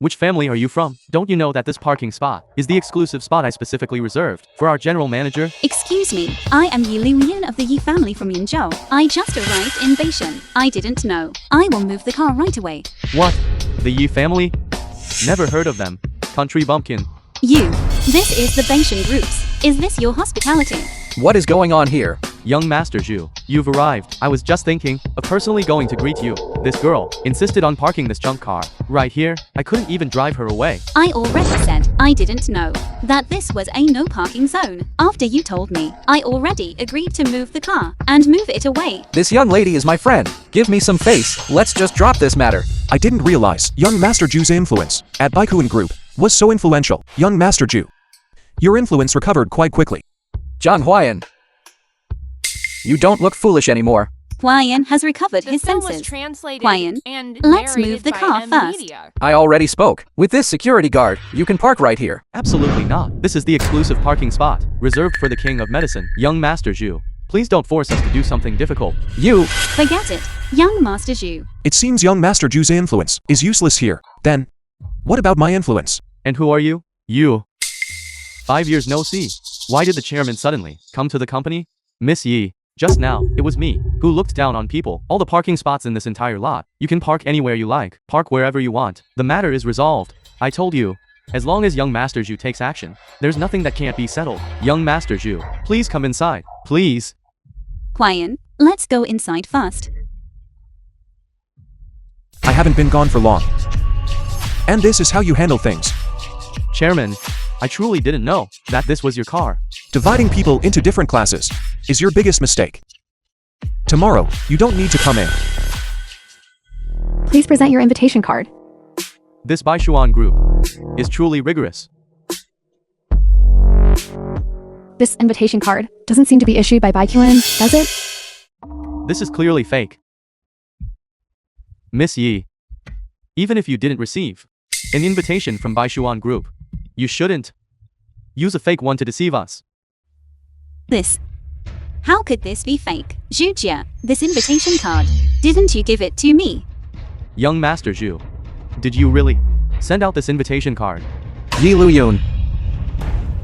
Which family are you from? Don't you know that this parking spot is the exclusive spot I specifically reserved for our general manager? Excuse me, I am Yi Luyan of the Yi family from Yinzhou. I just arrived in Bashan. I didn't know. I will move the car right away. What? The Yi family? Never heard of them. Country bumpkin. You. This is the Bashan groups. Is this your hospitality? What is going on here? Young Master Zhu, you've arrived. I was just thinking of personally going to greet you. This girl insisted on parking this junk car right here. I couldn't even drive her away. I already said I didn't know that this was a no parking zone. After you told me, I already agreed to move the car and move it away. This young lady is my friend. Give me some face. Let's just drop this matter. I didn't realize young Master Zhu's influence at Banquet Group was so influential. Young Master Zhu, your influence recovered quite quickly. John Huayan, you don't look foolish anymore. Huayan has recovered his film was senses. translated Huayan, and let's narrated move the by car a first. media. I already spoke. With this security guard, you can park right here. Absolutely not. This is the exclusive parking spot reserved for the king of medicine. Young Master Zhu, please don't force us to do something difficult. You. Forget it, young Master Zhu. It seems young Master Zhu's influence is useless here. Then, what about my influence? And who are you? You. 5 years no see. Why did the chairman suddenly come to the company? Miss Yi. Just now, it was me who looked down on people. All the parking spots in this entire lot. You can park anywhere you like. Park wherever you want. The matter is resolved. I told you. As long as young Master Zhu takes action, there's nothing that can't be settled. Young Master Zhu, please come inside. Please. Huayan, let's go inside first. I haven't been gone for long. And this is how you handle things. Chairman, I truly didn't know that this was your car. Dividing people into different classes is your biggest mistake. Tomorrow, you don't need to come in. Please present your invitation card. This Baishuan group is truly rigorous. This invitation card doesn't seem to be issued by Baiquan, does it? This is clearly fake. Miss Yi, even if you didn't receive an invitation from Baishuan group, you shouldn't use a fake one to deceive us. This. How could this be fake? Zhujia, this invitation card. Didn't you give it to me? Young Master Zhu, did you really send out this invitation card? Yi Luyun.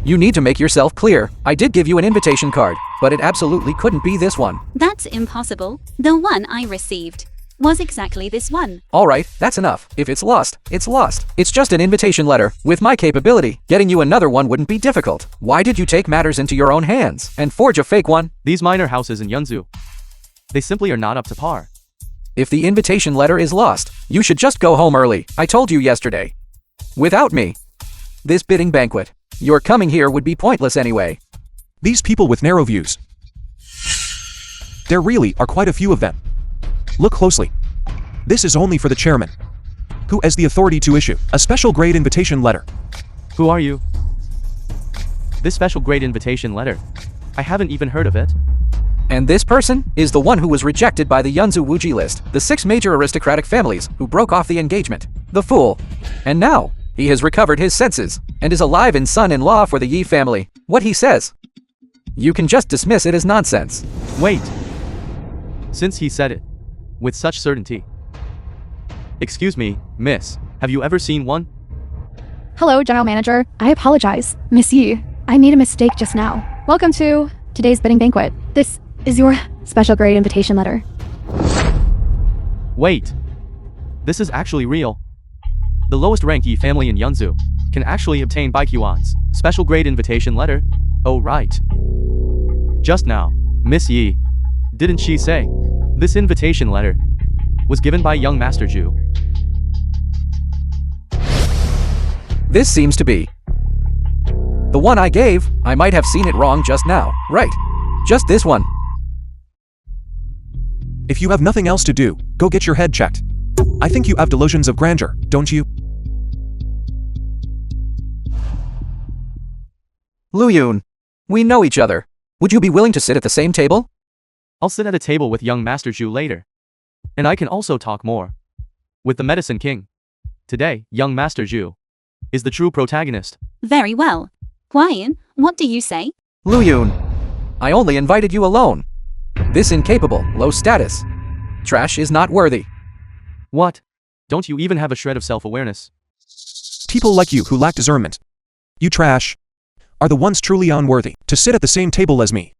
You need to make yourself clear. I did give you an invitation card, but it absolutely couldn't be this one. That's impossible. The one I received was exactly this one. Alright, that's enough. If it's lost, it's lost. It's just an invitation letter. With my capability, getting you another one wouldn't be difficult. Why did you take matters into your own hands and forge a fake one? These minor houses in Yunzu, they simply are not up to par. If the invitation letter is lost, you should just go home early. I told you yesterday. Without me, this bidding banquet, your coming here would be pointless anyway. These people with narrow views. There really are quite a few of them. Look closely. This is only for the chairman, who has the authority to issue a special grade invitation letter. Who are you? This special grade invitation letter, I haven't even heard of it. And this person is the one who was rejected by the Yunzu Wuji list, the 6 major aristocratic families who broke off the engagement. The fool. And now, he has recovered his senses, and is alive in son-in-law for the Yi family. What he says, you can just dismiss it as nonsense. Wait. Since he said it with such certainty. Excuse me, miss, have you ever seen one? Hello, General Manager. I apologize. Miss Yi, I made a mistake just now. Welcome to today's bidding banquet. This is your special grade invitation letter. Wait. This is actually real. The lowest ranked Yi family in Yunzu can actually obtain Baiquan's special grade invitation letter. Oh right. Just now, Miss Yi, didn't she say this invitation letter was given by young Master Zhu? This seems to be the one I gave. I might have seen it wrong just now. Right. Just this one. If you have nothing else to do, go get your head checked. I think you have delusions of grandeur, don't you? Luyun, we know each other. Would you be willing to sit at the same table? I'll sit at a table with young Master Zhu later. And I can also talk more with the Medicine King. Today, young Master Zhu is the true protagonist. Very well. Huayan, what do you say? Luyun, I only invited you alone. This incapable, low status trash is not worthy. What? Don't you even have a shred of self-awareness? People like you who lack discernment. You trash. Are the ones truly unworthy to sit at the same table as me.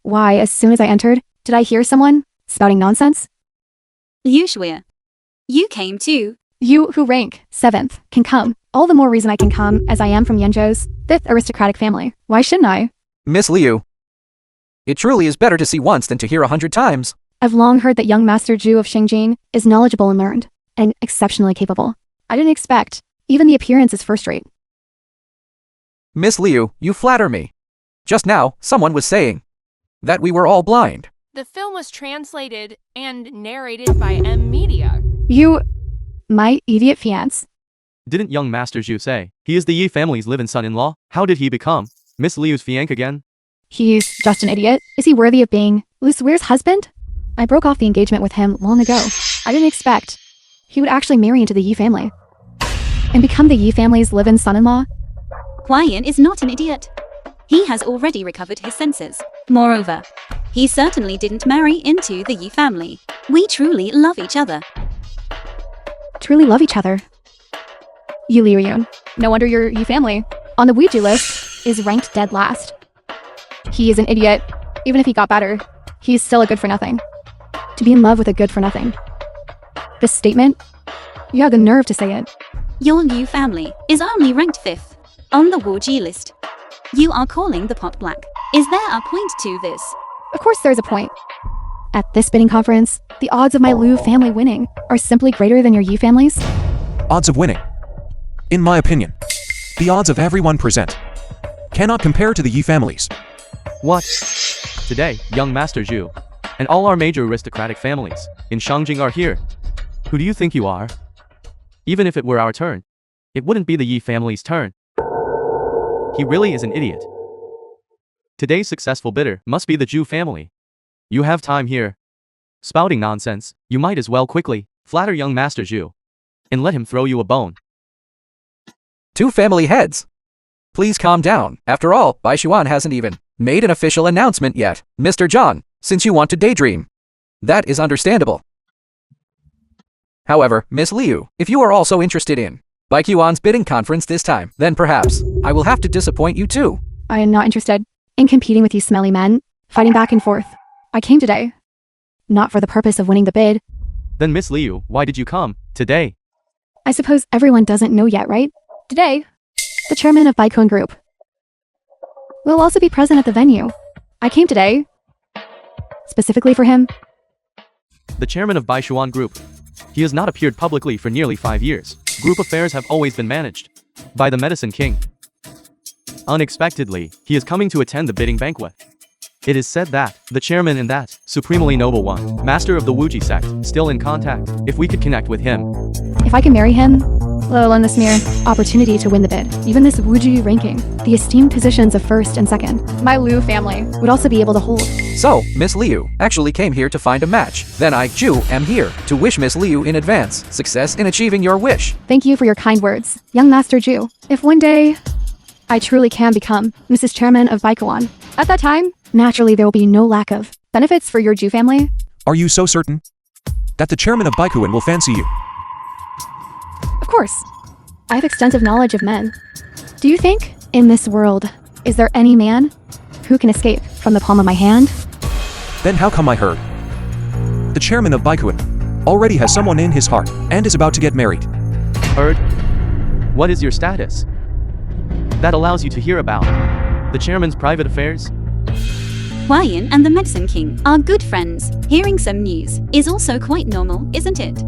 Why, as soon as I entered, did I hear someone spouting nonsense? Liu Shuya. You came too. You who rank 7th can come. All the more reason I can come, as I am from Yenzhou's 5th aristocratic family. Why shouldn't I? Miss Liu. It truly is better to see once than to hear 100 times. I've long heard that young Master Zhu of Xingjing is knowledgeable and learned, and exceptionally capable. I didn't expect. Even the appearance is first-rate. Miss Liu, you flatter me. Just now, someone was saying that we were all blind. The film was translated and narrated by M Media. You... my idiot fiance. Didn't young Master Zhu say he is the Yi family's live-in son-in-law? How did he become Miss Liu's fiancé again? He's just an idiot. Is he worthy of being Lu Sui's husband? I broke off the engagement with him long ago. I didn't expect he would actually marry into the Yi family and become the Yi family's live-in son-in-law. Huayan is not an idiot. He has already recovered his senses. Moreover, he certainly didn't marry into the Yi family. We truly love each other. Truly love each other. Yi Liuyun. No wonder your Yi family on the Wuji list is ranked dead last. He is an idiot. Even if he got better, he's still a good-for-nothing. To be in love with a good-for-nothing. This statement? You have the nerve to say it. Your Liu family is only ranked 5th on the Wuji list. You are calling the pot black. Is there a point to this? Of course there's a point. At this bidding conference, the odds of my Liu family winning are simply greater than your Yi family's. Odds of winning. In my opinion, the odds of everyone present cannot compare to the Yi families. What? Today, young Master Zhu and all our major aristocratic families in Shangjing are here. Who do you think you are? Even if it were our turn, it wouldn't be the Yi family's turn. He really is an idiot. Today's successful bidder must be the Zhu family. You have time here. Spouting nonsense, you might as well quickly flatter young Master Zhu and let him throw you a bone. 2 family heads. Please calm down. After all, Bai Xuan hasn't even made an official announcement yet. Mr. John, since you want to daydream. That is understandable. However, Miss Liu, if you are also interested in Bai Xuan's bidding conference this time, then perhaps I will have to disappoint you too. I am not interested in competing with you smelly men, fighting back and forth. I came today, not for the purpose of winning the bid. Then Miss Liu, why did you come today? I suppose everyone doesn't know yet, right? Today, the chairman of Baikun Group will also be present at the venue. I came today, specifically for him. The chairman of Baishuan Group. He has not appeared publicly for nearly 5 years. Group affairs have always been managed by the Medicine King. Unexpectedly, he is coming to attend the bidding banquet. It is said that the chairman and that supremely noble one, master of the Wuji sect, still in contact. If we could connect with him. If I can marry him, let alone this mere opportunity to win the bid, even this Wuji ranking, the esteemed positions of 1st and 2nd, my Liu family would also be able to hold. So, Miss Liu actually came here to find a match. Then I, Zhu, am here to wish Miss Liu in advance success in achieving your wish. Thank you for your kind words, young Master Zhu. If one day I truly can become Mrs. Chairman of Baikuan, at that time, naturally there will be no lack of benefits for your Zhu family. Are you so certain that the chairman of Baikuan will fancy you? Of course. I have extensive knowledge of men. Do you think, in this world, is there any man who can escape from the palm of my hand? Then how come I heard the chairman of Baikuan already has someone in his heart and is about to get married? Heard? What is your status? That allows you to hear about the chairman's private affairs? Huayan and the Medicine King are good friends. Hearing some news is also quite normal, isn't it?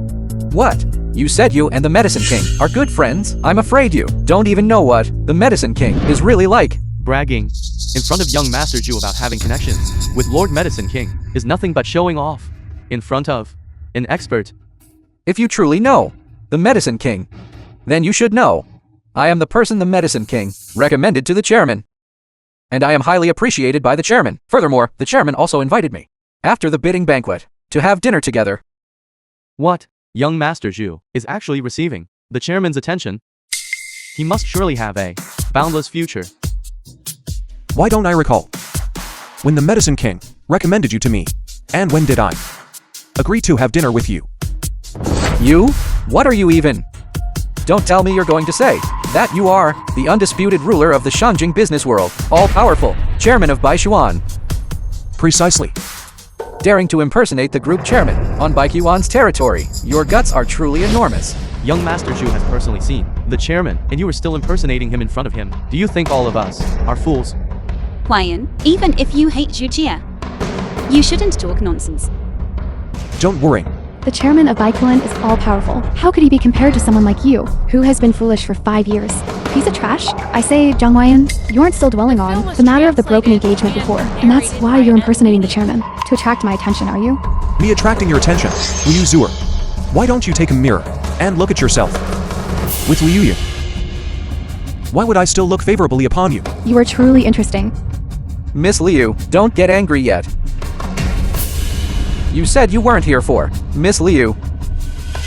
What? You said you and the Medicine King are good friends? I'm afraid you don't even know what the Medicine King is really like. Bragging in front of young Master Zhu about having connections with Lord Medicine King is nothing but showing off in front of an expert. If you truly know the Medicine King, then you should know I am the person the Medicine King recommended to the chairman. And I am highly appreciated by the chairman. Furthermore, the chairman also invited me, after the bidding banquet, to have dinner together. What? Young Master Zhu is actually receiving the chairman's attention. He must surely have a boundless future. Why don't I recall when the Medicine King recommended you to me? And when did I agree to have dinner with you? You? What are you even Don't tell me you're going to say that you are the undisputed ruler of the Shangjing business world, all-powerful chairman of Baishuan, Precisely. daring to impersonate the group chairman on Baishuan's territory. Your guts are truly enormous. Young Master Zhu has personally seen the chairman, and you are still impersonating him in front of him. Do you think all of us are fools? Huayan, even if you hate Zhu, you shouldn't talk nonsense. Don't worry. The chairman of Baikuan is all-powerful. How could he be compared to someone like you, who has been foolish for 5 years? Piece of trash? I say, Zhang Huayan, you aren't still dwelling on the matter of the broken engagement before, and that's why you're impersonating the chairman. To attract my attention, are you? Me attracting your attention. Liu Zuer. Why don't you take a mirror and look at yourself? With Liu Yu. Why would I still look favorably upon you? You are truly interesting. Miss Liu, don't get angry yet. You said you weren't here for Miss Liu.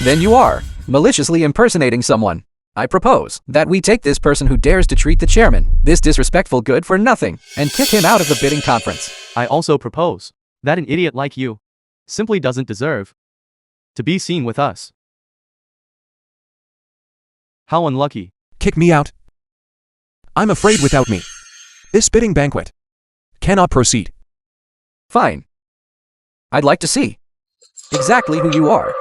Then you are maliciously impersonating someone. I propose that we take this person who dares to treat the chairman, this disrespectful good for nothing, and kick him out of the bidding conference. I also propose that an idiot like you simply doesn't deserve to be seen with us. How unlucky. Kick me out? I'm afraid without me, this bidding banquet cannot proceed. Fine. I'd like to see exactly who you are.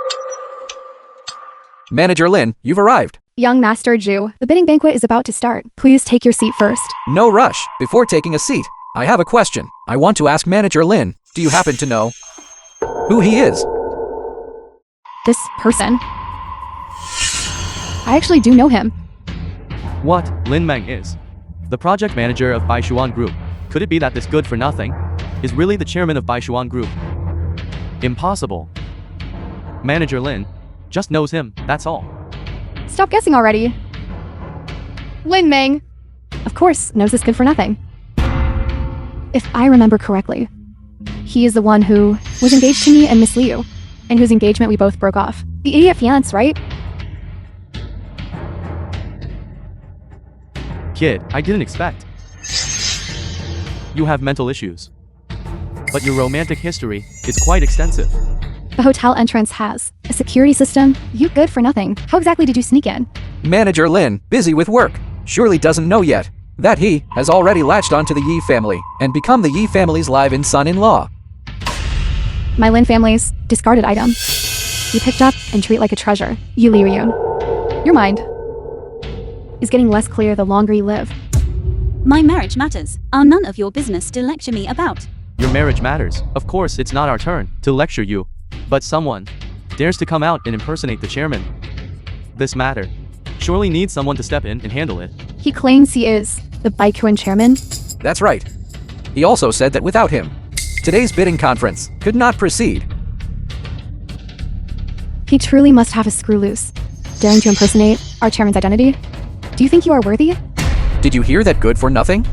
Manager Lin, you've arrived. Young Master Zhu, the bidding banquet is about to start. Please take your seat first. No rush. Before taking a seat, I have a question. I want to ask Manager Lin, do you happen to know who he is? This person. I actually do know him. What Lin Meng is the project manager of Baishuan Group. Could it be that this good for nothing is really the chairman of Baishuan Group? Impossible. Manager Lin just knows him, that's all. Stop guessing already. Lin Meng, of course, knows this good for nothing. If I remember correctly, he is the one who was engaged to me and Miss Liu, and whose engagement we both broke off. The idiot fiance, right? Kid, I didn't expect. You have mental issues. But your romantic history is quite extensive. The hotel entrance has a security system. You good for nothing. How exactly did you sneak in? Manager Lin, busy with work, surely doesn't know yet that he has already latched onto the Yi family and become the Yi family's live-in son-in-law. My Lin family's discarded item. You picked up and treat like a treasure. You Liuyun. Your mind is getting less clear the longer you live. My marriage matters are none of your business to lecture me about. Your marriage matters. Of course, it's not our turn to lecture you. But someone dares to come out and impersonate the chairman. This matter surely needs someone to step in and handle it. He claims he is the Baikuan chairman. That's right. He also said that without him, today's bidding conference could not proceed. He truly must have a screw loose, daring to impersonate our chairman's identity. Do you think you are worthy? Did you hear that good for nothing?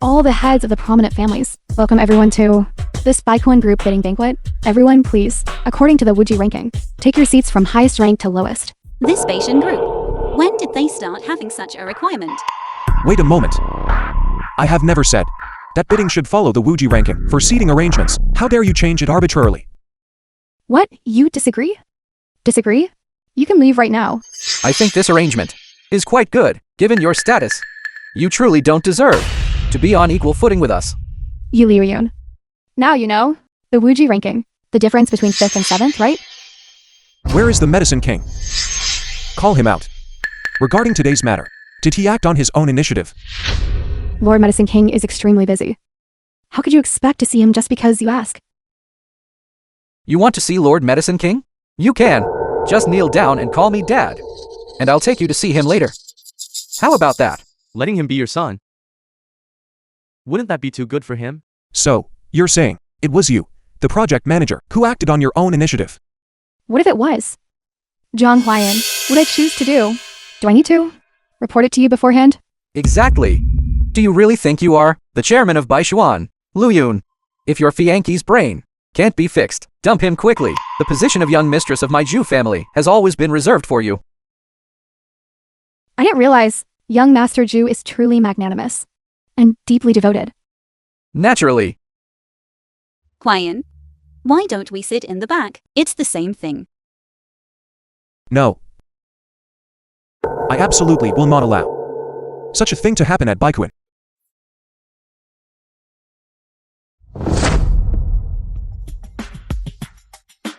All the heads of the prominent families. Welcome everyone to this Baikuan group bidding banquet. Everyone, please, according to the Wuji ranking, take your seats from highest rank to lowest. This Bashan group, when did they start having such a requirement? Wait a moment. I have never said that bidding should follow the Wuji ranking for seating arrangements. How dare you change it arbitrarily? What? You disagree? Disagree? You can leave right now. I think this arrangement is quite good, given your status. You truly don't deserve to be on equal footing with us. You Liuyun. Now you know the Wuji ranking. The difference between 5th and 7th, right? Where is the Medicine King? Call him out. Regarding today's matter, did he act on his own initiative? Lord Medicine King is extremely busy. How could you expect to see him just because you ask? You want to see Lord Medicine King? You can. Just kneel down and call me Dad. And I'll take you to see him later. How about that? Letting him be your son. Wouldn't that be too good for him? So, you're saying, it was you, the project manager, who acted on your own initiative? What if it was? Zhang Huayan, what I choose to do? Do I need to report it to you beforehand? Exactly. Do you really think you are the chairman of Baishuan, Liuyun? If your fiance's brain can't be fixed, dump him quickly. The position of young mistress of my Zhu family has always been reserved for you. I didn't realize young Master Zhu is truly magnanimous and deeply devoted. Naturally. Huayan, Why don't we sit in the back? It's the same thing. No. I absolutely will not allow such a thing to happen at Banquet.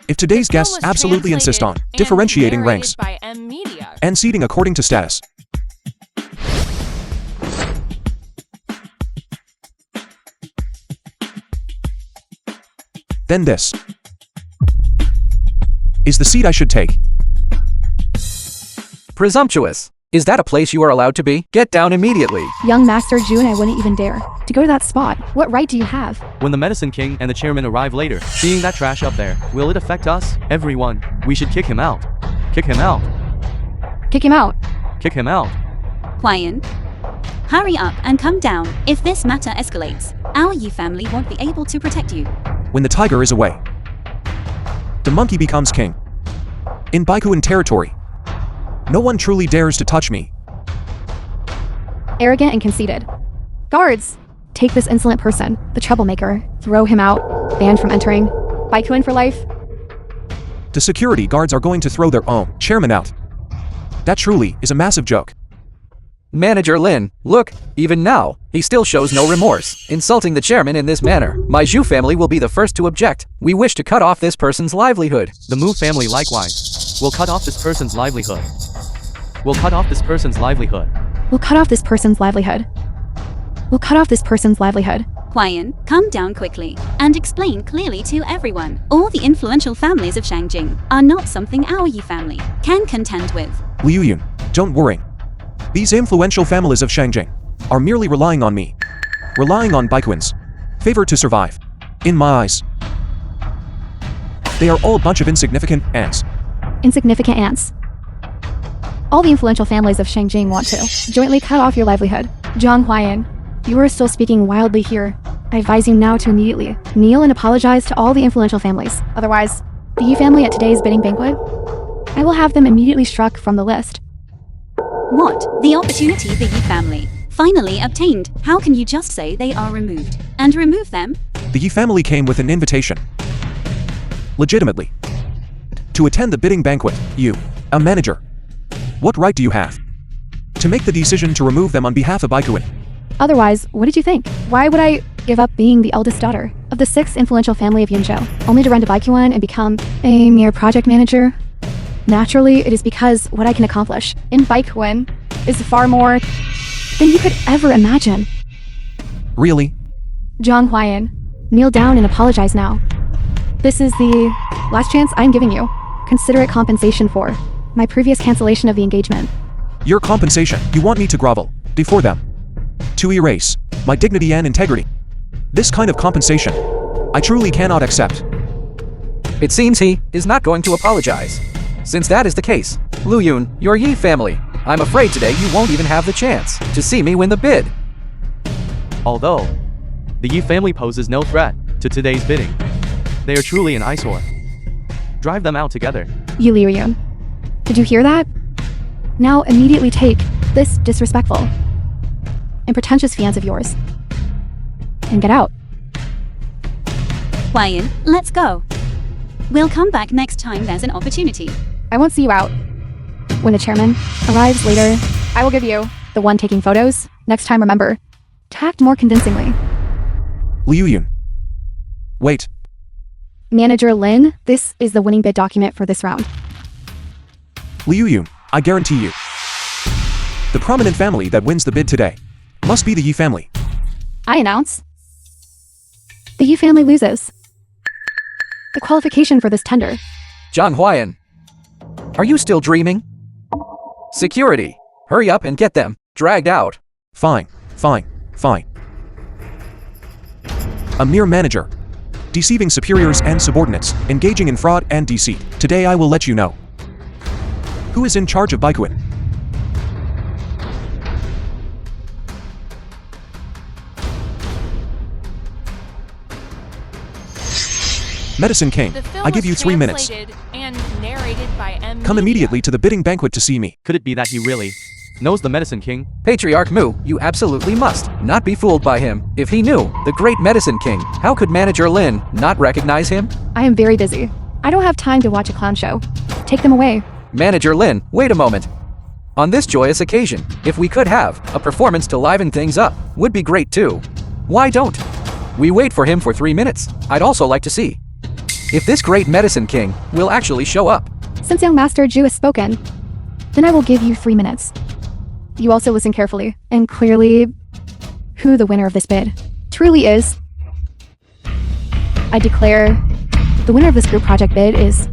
If today's The film guests was absolutely insist on translated differentiating and ranks narrated by M Media. and seating according to status, then this is the seat I should take. Presumptuous. Is that a place you are allowed to be? Get down immediately. Young Master June, I wouldn't even dare to go to that spot. What right do you have? When the Medicine King and the chairman arrive later, seeing that trash up there, will it affect us? Everyone. We should kick him out. Kick him out. Kick him out. Kick him out. Huayan, hurry up and come down. If this matter escalates, our Yi family won't be able to protect you. When the tiger is away, the monkey becomes king. In Baikuan territory, no one truly dares to touch me. Arrogant and conceited. Guards! Take this insolent person, the troublemaker, throw him out, banned from entering. Baikuan for life. The security guards are going to throw their own chairman out. That truly is a massive joke. Manager Lin, look, even now, he still shows no remorse, insulting the chairman in this manner. My Zhu family will be the first to object. We wish to cut off this person's livelihood. The Mu family likewise. We'll cut off this person's livelihood. We'll cut off this person's livelihood. We'll cut off this person's livelihood. We'll cut off this person's livelihood. Huayan, come down quickly and explain clearly to everyone. All the influential families of Shangjing are not something our Yi family can contend with. Liu Yun, don't worry. These influential families of Shangjing are merely relying on me. Relying on Baikuan's favor to survive. In my eyes, they are all a bunch of insignificant ants. Insignificant ants. All the influential families of Shangjing want to jointly cut off your livelihood. Zhang Huayan, you are still speaking wildly here. I advise you now to immediately kneel and apologize to all the influential families. Otherwise, the Yi family at today's bidding banquet, I will have them immediately struck from the list. What? The opportunity the Yi family finally obtained. How can you just say they are removed and remove them? The Yi family came with an invitation. Legitimately. To attend the bidding banquet, you, a manager. What right do you have to make the decision to remove them on behalf of Baikuan? Otherwise, what did you think? Why would I give up being the eldest daughter of the 6th influential family of Yunzhou, only to run to Baikuan and become a mere project manager? Naturally, it is because what I can accomplish in Baikuan is far more than you could ever imagine. Really? Zhang Huayan, kneel down and apologize now. This is the last chance I'm giving you. Consider it compensation for my previous cancellation of the engagement. Your compensation, you want me to grovel before them, to erase my dignity and integrity. This kind of compensation, I truly cannot accept. It seems he is not going to apologize. Since that is the case, Liu Yun, your Yi family, I'm afraid today you won't even have the chance to see me win the bid. Although, the Yi family poses no threat to today's bidding. They are truly an eyesore. Drive them out together. Liu Yun, did you hear that? Now immediately take this disrespectful and pretentious fiancé of yours and get out. Huayan, let's go. We'll come back next time there's an opportunity. I won't see you out. When the chairman arrives later, I will give you the one taking photos. Next time, remember, to act more convincingly. Liu Yun. Wait. Manager Lin, this is the winning bid document for this round. Liu Yun, I guarantee you. The prominent family that wins the bid today must be the Yi family. I announce the Yi family loses the qualification for this tender. Zhang Huayan, are you still dreaming? Security, hurry up and get them dragged out. Fine. A mere manager, deceiving superiors and subordinates, engaging in fraud and deceit. Today I will let you know who is in charge of Baikuan. Medicine King, The film I give was you 3 minutes. translated and narrated by M Come Media. immediately to the bidding banquet to see me. Could it be that he really knows the Medicine King. Patriarch Mu, you absolutely must not be fooled by him. If he knew the great Medicine King, how could Manager Lin not recognize him? I am very busy. I don't have time to watch a clown show. Take them away. Manager Lin, wait a moment. On this joyous occasion, if we could have a performance to liven things up, would be great too. Why don't we wait for him for 3 minutes? I'd also like to see if this great Medicine King will actually show up. Since young Master Ju has spoken, then I will give you 3 minutes. You also listen carefully and clearly who the winner of this bid truly is. I declare the winner of this group project bid is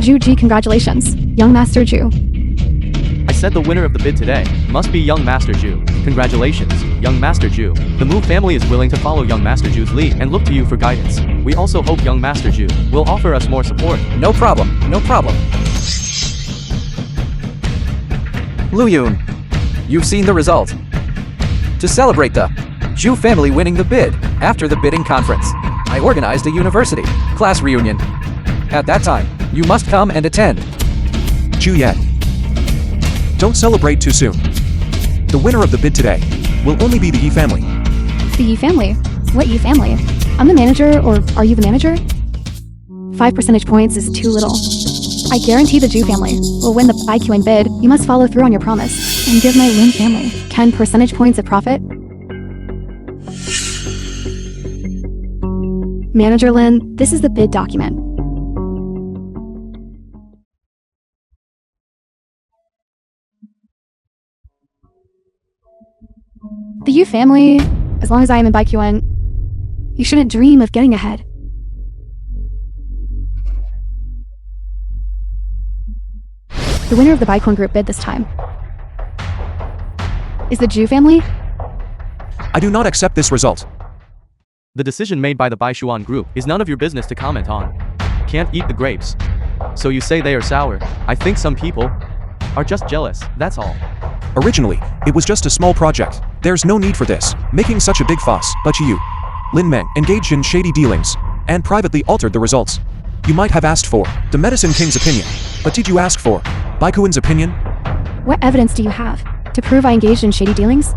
Ju Ji. Congratulations, young Master Ju. I said the winner of the bid today must be young Master Ju. Congratulations, young Master Ju. The Mu family is willing to follow young Master Ju's lead and look to you for guidance. We also hope young Master Ju will offer us more support. No problem, no problem. Lu Yun, you've seen the result. To celebrate the Ju family winning the bid, after the bidding conference, I organized a university class reunion. At that time, you must come and attend. Juliet. Don't celebrate too soon. The winner of the bid today will only be the Yi family. The Yi family? What Yi family? I'm the manager, or are you the manager? 5 percentage points is too little. I guarantee the Ju family will win the IQN bid. You must follow through on your promise and give my Lin family 10 percentage points of profit. Manager Lin, this is the bid document. The Yu family, as long as I am in Baikuan, you shouldn't dream of getting ahead. The winner of the Baikuan group bid this time is the Ju family. I do not accept this result. The decision made by the Baishuan group is none of your business to comment on. Can't eat the grapes. So you say they are sour. I think some people are just jealous, that's all. Originally, it was just a small project. There's no need for this, making such a big fuss. But you, Lin Meng, engaged in shady dealings and privately altered the results. You might have asked for the Medicine King's opinion, but did you ask for Baikuan's opinion? What evidence do you have to prove I engaged in shady dealings?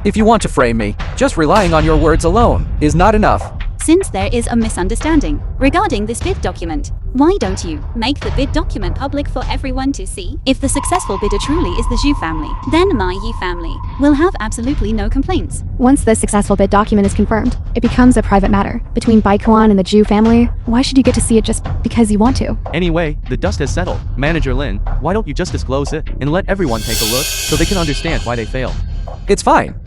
If you want to frame me, just relying on your words alone is not enough. Since there is a misunderstanding regarding this bid document, why don't you make the bid document public for everyone to see? If the successful bidder truly is the Zhu family, then my Yi family will have absolutely no complaints. Once the successful bid document is confirmed, it becomes a private matter between Baikuan and the Ju family. Why should you get to see it just because you want to? Anyway, the dust has settled. Manager Lin, why don't you just disclose it and let everyone take a look so they can understand why they failed? It's fine.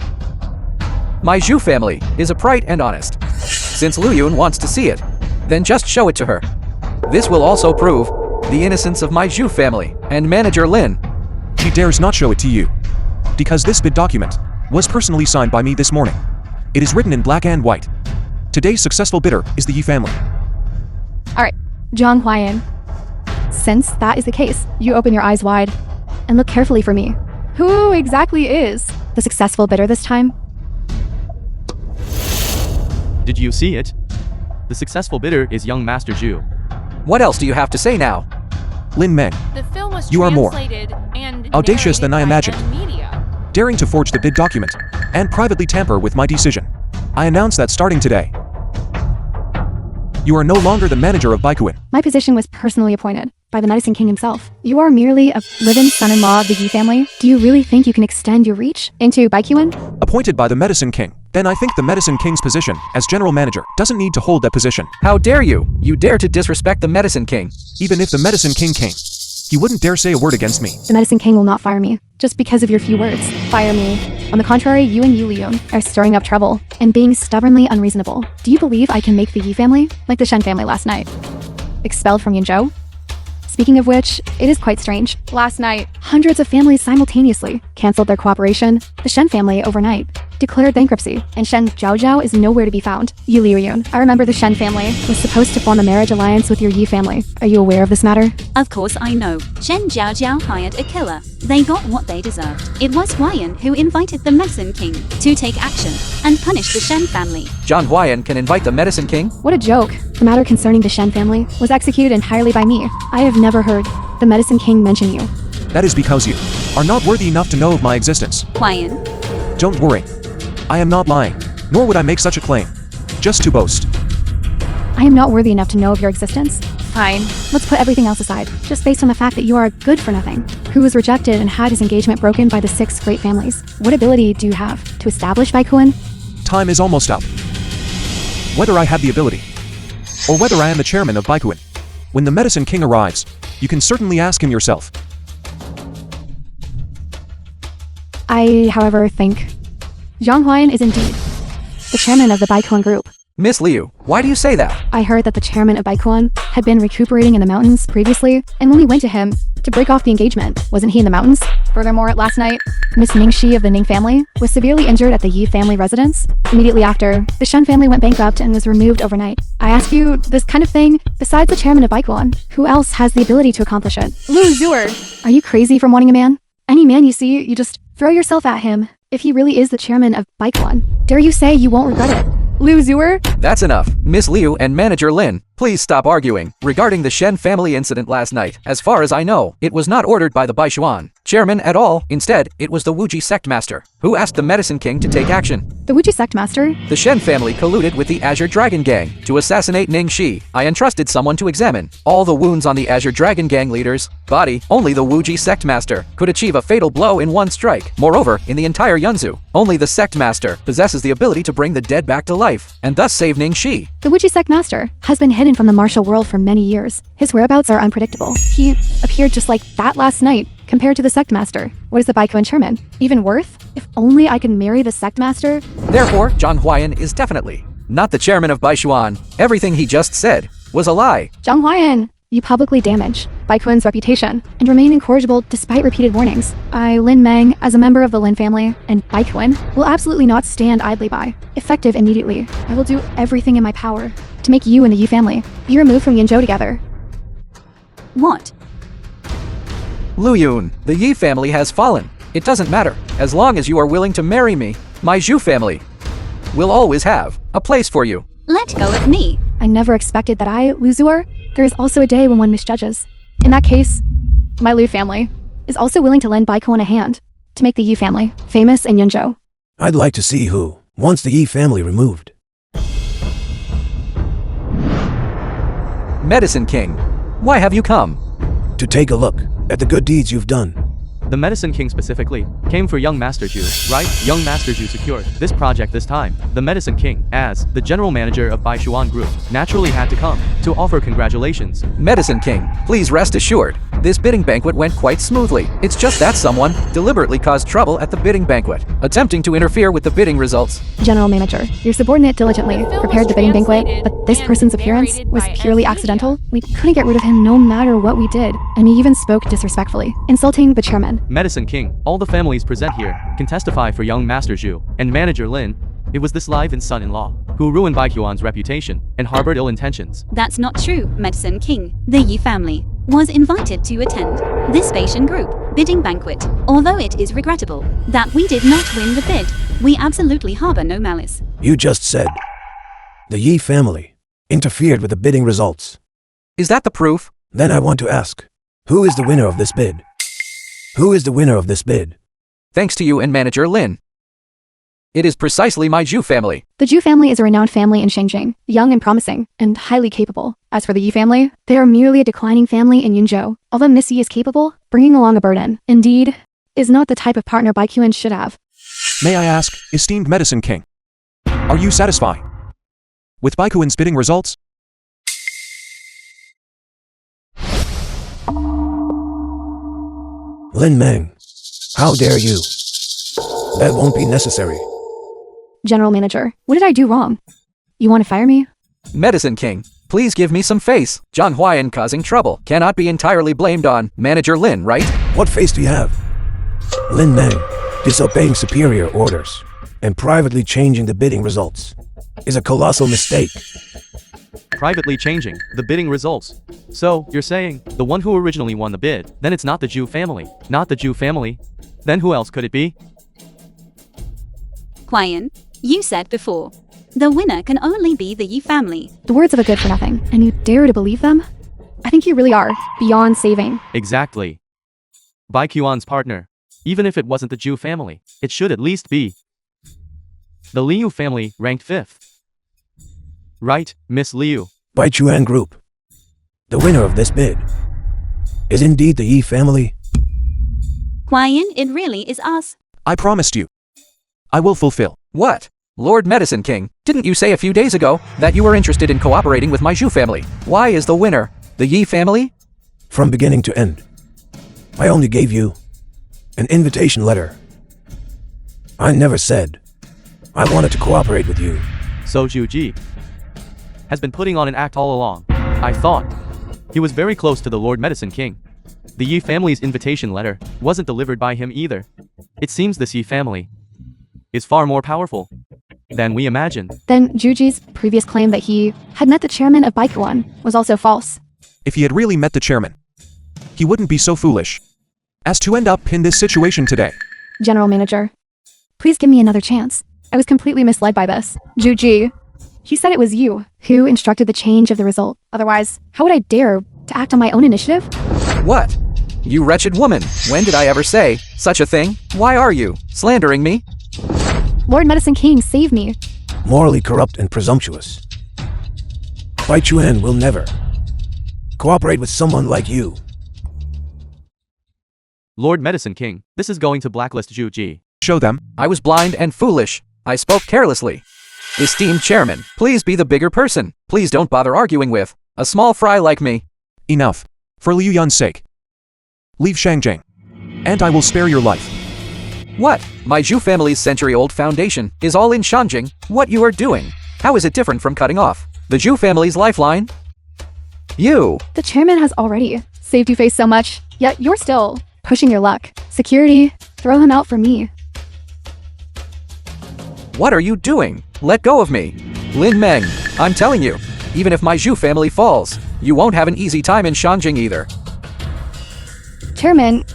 My Zhu family is upright and honest. Since Lu Yun wants to see it, then just show it to her. This will also prove the innocence of my Zhu family and Manager Lin. She dares not show it to you. Because this bid document was personally signed by me this morning. It is written in black and white. Today's successful bidder is the Yi family. Alright, Zhang Huayan. Since that is the case, you open your eyes wide and look carefully for me. Who exactly is the successful bidder this time? Did you see it? The successful bidder is young Master Zhu. What else do you have to say now? Lin Meng, The film was You are more translated and audacious than I narrated imagined. by Media. daring to forge the bid document and privately tamper with my decision. I announce that starting today, you are no longer the manager of Baikuin. My position was personally appointed by the Medicine King himself. You are merely a live-in son-in-law of the Yi family. Do you really think you can extend your reach into Baikuin? Appointed by the Medicine King. Then I think the Medicine King's position as general manager doesn't need to hold that position. How dare you? You dare to disrespect the Medicine King. Even if the Medicine King came, he wouldn't dare say a word against me. The Medicine King will not fire me just because of your few words. Fire me. On the contrary, you and Yu Liun are stirring up trouble and being stubbornly unreasonable. Do you believe I can make the Yi family like the Shen family last night expelled from Yinzhou? Speaking of which, it is quite strange. Last night, hundreds of families simultaneously canceled their cooperation. The Shen family overnight declared bankruptcy, and Shen Zhaozhao is nowhere to be found. Yu Liuyun, I remember the Shen family was supposed to form a marriage alliance with your Yi family. Are you aware of this matter? Of course I know. Shen Zhaojiao hired a killer. They got what they deserved. It was Huayan who invited the Medicine King to take action and punish the Shen family. John Huayan can invite the Medicine King? What a joke. The matter concerning the Shen family was executed entirely by me. I have never heard the Medicine King mention you? That is because you are not worthy enough to know of my existence. Hwayan. Don't worry. I am not lying, nor would I make such a claim. Just to boast. I am not worthy enough to know of your existence. Fine. Let's put everything else aside, just based on the fact that you are good for nothing, who was rejected and had his engagement broken by the 6 great families. What ability do you have to establish Baikuin? Time is almost up. Whether I have the ability, or whether I am the chairman of Baikuin, when the Medicine King arrives, you can certainly ask him yourself. I, however, think Zhang Huayan is indeed the chairman of the Baikuan group. Miss Liu, why do you say that? I heard that the chairman of Baikuan had been recuperating in the mountains previously, and when we went to him to break off the engagement, wasn't he in the mountains? Furthermore, last night, Miss Ningxi of the Ning family was severely injured at the Yi family residence. Immediately after, the Shen family went bankrupt and was removed overnight. I ask you, this kind of thing, besides the chairman of Baikuan, who else has the ability to accomplish it? Lu Zuer! Are you crazy from wanting a man? Any man you see, you just throw yourself at him. If he really is the chairman of Baikuan, dare you say you won't regret it? Lu Zuer? That's enough. Miss Liu and Manager Lin, please stop arguing. Regarding the Shen family incident last night, as far as I know, it was not ordered by the Baishuan chairman at all. Instead, it was the Wuji Sect master, who asked the Medicine King to take action. The Wuji Sect master? The Shen family colluded with the Azure Dragon Gang to assassinate Ningxi. I entrusted someone to examine all the wounds on the Azure Dragon Gang leader's body. Only the Wuji Sect master could achieve a fatal blow in one strike. Moreover, in the entire Yunzu, only the Sect master possesses the ability to bring the dead back to life, and thus save Ningxi. The Wuji Sect master has been hidden from the martial world for many years. His whereabouts are unpredictable. He appeared just like that last night. Compared to the Sect master, what is the Baikuan chairman even worth? If only I could marry the Sect master. Therefore, Zhang Huayan is definitely not the chairman of Baishuan. Everything he just said was a lie. Zhang Huayan, you publicly damage Baikuan's reputation and remain incorrigible despite repeated warnings. I, Lin Meng, as a member of the Lin family and Baikuan, will absolutely not stand idly by. Effective immediately, I will do everything in my power to make you and the Yi family be removed from Yinzhou together. What? Lu Yun, the Yi family has fallen. It doesn't matter. As long as you are willing to marry me, my Zhu family will always have a place for you. Let go of me. I never expected that I, Lu Zuer, there is also a day when one misjudges. In that case, my Lu family is also willing to lend Baikuan a hand to make the Yi family famous in Yunzhou. I'd like to see who wants the Yi family removed. Medicine King, why have you come? To take a look at the good deeds you've done. The Medicine King specifically came for young Master Zhu, right? Young Master Zhu secured this project this time. The Medicine King, as the general manager of Baishuan Group, naturally had to come to offer congratulations. Medicine King, please rest assured, this bidding banquet went quite smoothly. It's just that someone deliberately caused trouble at the bidding banquet, attempting to interfere with the bidding results. General Manager, your subordinate diligently prepared the bidding banquet, but this person's appearance was purely accidental. We couldn't get rid of him no matter what we did, and he even spoke disrespectfully, insulting the chairman. Medicine King, all the families present here can testify for young Master Zhu and Manager Lin. It was this live-in son-in-law who ruined Baikuan's reputation and harbored ill intentions. That's not true, Medicine King. The Yi family was invited to attend this Bashan group bidding banquet. Although it is regrettable that we did not win the bid, we absolutely harbor no malice. You just said the Yi family interfered with the bidding results. Is that the proof? Then I want to ask, who is the winner of this bid? Who is the winner of this bid? Thanks to you and Manager Lin. It is precisely my Zhu family. The Zhu family is a renowned family in Shangjing, young and promising, and highly capable. As for the Yi family, they are merely a declining family in Yunzhou. Although Miss Yi is capable, bringing along a burden, indeed, is not the type of partner Baikuan should have. May I ask, esteemed Medicine King, are you satisfied with Baikuin's bidding results? Lin Meng, how dare you? That won't be necessary. General Manager, what did I do wrong? You want to fire me? Medicine King, please give me some face. Zhang Huayan causing trouble cannot be entirely blamed on Manager Lin, right? What face do you have? Lin Meng, disobeying superior orders and privately changing the bidding results is a colossal mistake. Privately changing the bidding results. So, you're saying, the one who originally won the bid, then it's not the Zhu family. Not the Zhu family? Then who else could it be? Hwayan, you said before, the winner can only be the Yi family. The words of a good-for-nothing, and you dare to believe them? I think you really are beyond saving. Exactly. Baikuan's partner. Even if it wasn't the Zhu family, it should at least be the Liu family, ranked 5th. Right, Miss Liu? Baichuan Group. The winner of this bid is indeed the Yi family. Quiet, it really is us. I promised you. I will fulfill. What? Lord Medicine King, didn't you say a few days ago that you were interested in cooperating with my Zhu family? Why is the winner the Yi family? From beginning to end, I only gave you an invitation letter. I never said I wanted to cooperate with you. So Zhu Ji has been putting on an act all along. I thought he was very close to the Lord Medicine King. The Yi family's invitation letter wasn't delivered by him either. It seems this Yi family is far more powerful than we imagined. Then Juji's previous claim that he had met the chairman of Baikuan was also false. If he had really met the chairman, he wouldn't be so foolish as to end up in this situation today. General Manager, please give me another chance. I was completely misled by this. Juji, he said it was you who instructed the change of the result. Otherwise, how would I dare to act on my own initiative? What? You wretched woman, when did I ever say such a thing? Why are you slandering me? Lord Medicine King, save me. Morally corrupt and presumptuous. Baichuan will never cooperate with someone like you. Lord Medicine King, this is going to blacklist Zhu Ji. Show them. I was blind and foolish. I spoke carelessly. Esteemed Chairman, please be the bigger person. Please don't bother arguing with a small fry like me. Enough. For Liu Yun's sake. Leave Shangjing, and I will spare your life. What? My Zhu family's century-old foundation is all in Shangjing. What you are doing? How is it different from cutting off the Zhu family's lifeline? You! The chairman has already saved you face so much, yet you're still pushing your luck. Security, throw him out for me. What are you doing? Let go of me. Lin Meng, I'm telling you, even if my Zhu family falls, you won't have an easy time in Shangjing either. Chairman,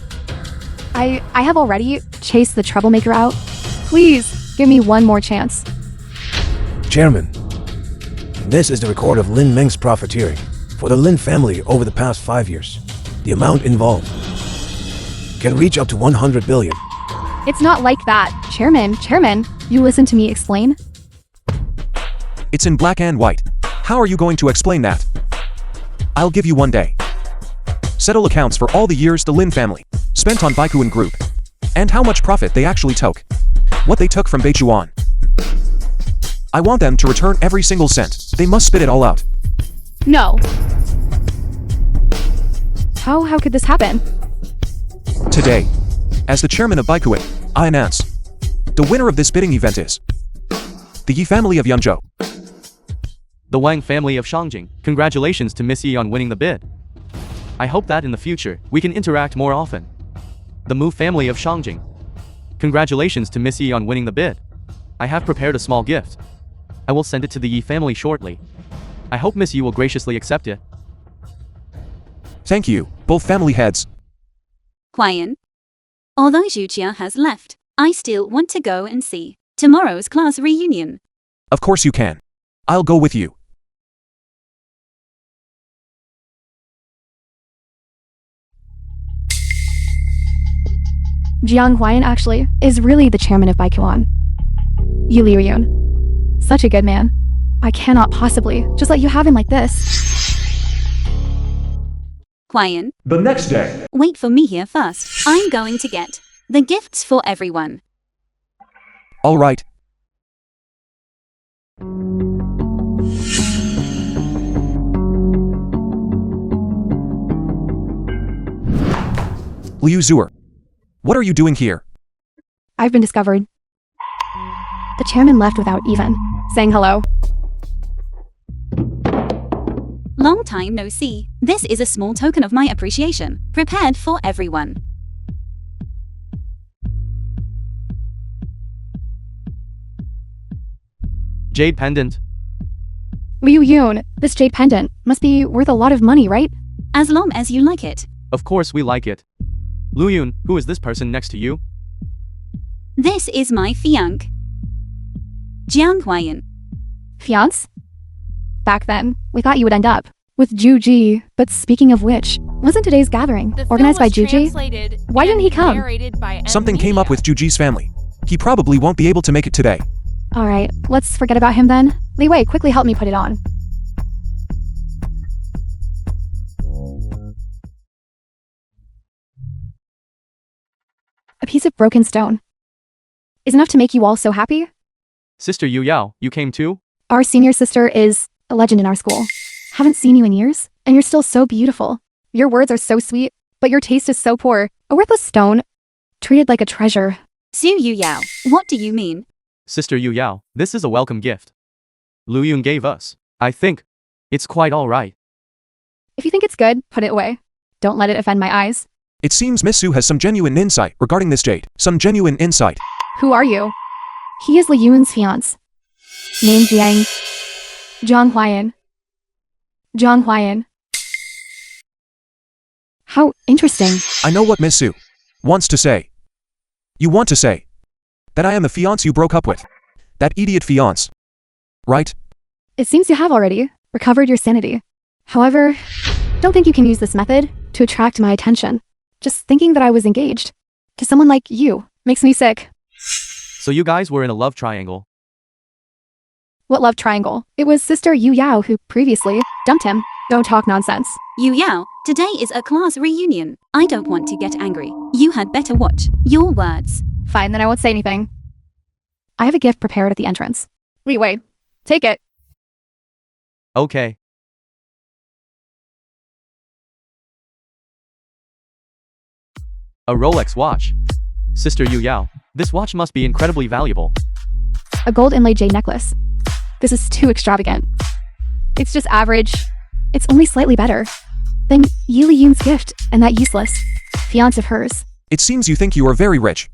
I have already chased the troublemaker out. Please, give me one more chance. Chairman, this is the record of Lin Meng's profiteering for the Lin family over the past 5 years. The amount involved can reach up to 100 billion. It's not like that. Chairman, you listen to me explain. It's in black and white. How are you going to explain that? I'll give you one day. Settle accounts for all the years the Lin family spent on Baikuan Group, and how much profit they actually took. What they took from Beichuan. I want them to return every single cent. They must spit it all out. No. How could this happen? Today, as the chairman of Baikuan, I announce the winner of this bidding event is the Yi family of Yunzhou. The Wang family of Shangjing. Congratulations to Miss Yi on winning the bid. I hope that in the future, we can interact more often. The Mu family of Shangjing. Congratulations to Miss Yi on winning the bid. I have prepared a small gift. I will send it to the Yi family shortly. I hope Miss Yi will graciously accept it. Thank you, both family heads. Quiet. Although Zhuchia has left, I still want to go and see tomorrow's class reunion. Of course you can. I'll go with you. Jiang Huayan actually is really the chairman of Baikuan. Yu Liuyun. Such a good man. I cannot possibly just let you have him like this. Quiet. The next day. Wait for me here first. I'm going to get the gifts for everyone. All right. Liu Zuer. What are you doing here? I've been discovered. The chairman left without even saying hello. Long time no see. This is a small token of my appreciation, prepared for everyone. Jade pendant. Liu Yun, this jade pendant must be worth a lot of money, right? As long as you like it. Of course we like it. Lu Yun, who is this person next to you? This is my fiancé. Jiang Huayan. Fiance? Back then, we thought you would end up with Juji. But speaking of which, wasn't today's gathering The film organized by was Juji? translated Why didn't he and come? narrated by Something came up Media. with Juji's family. He probably won't be able to make it today. Alright, let's forget about him then. Li Wei, quickly help me put it on. A piece of broken stone is enough to make you all so happy? Sister Yu Yao, you came too? Our senior sister is a legend in our school. Haven't seen you in years, and you're still so beautiful. Your words are so sweet, but your taste is so poor. A worthless stone, treated like a treasure. Su Yu Yao, what do you mean? Sister Yu Yao, this is a welcome gift. Lu Yun gave us. I think it's quite alright. If you think it's good, put it away. Don't let it offend my eyes. It seems Miss Su has some genuine insight regarding this jade. Some genuine insight. Who are you? He is Li Yun's fiance. Named Jiang. Zhang Huayan. Zhang Huayan. How interesting. I know what Miss Su wants to say. You want to say that I am the fiance you broke up with. That idiot fiance. Right? It seems you have already recovered your sanity. However, don't think you can use this method to attract my attention. Just thinking that I was engaged to someone like you makes me sick. So you guys were in a love triangle. What love triangle? It was Sister Yu Yao who previously dumped him. Don't talk nonsense. Yu Yao, today is a class reunion. I don't want to get angry. You had better watch your words. Fine, then I won't say anything. I have a gift prepared at the entrance. Wait, take it. Okay. A Rolex watch. Sister Yu Yao, this watch must be incredibly valuable. A gold inlaid jade necklace. This is too extravagant. It's just average. It's only slightly better than Yi Li Yun's gift and that useless fiance of hers. It seems you think you are very rich.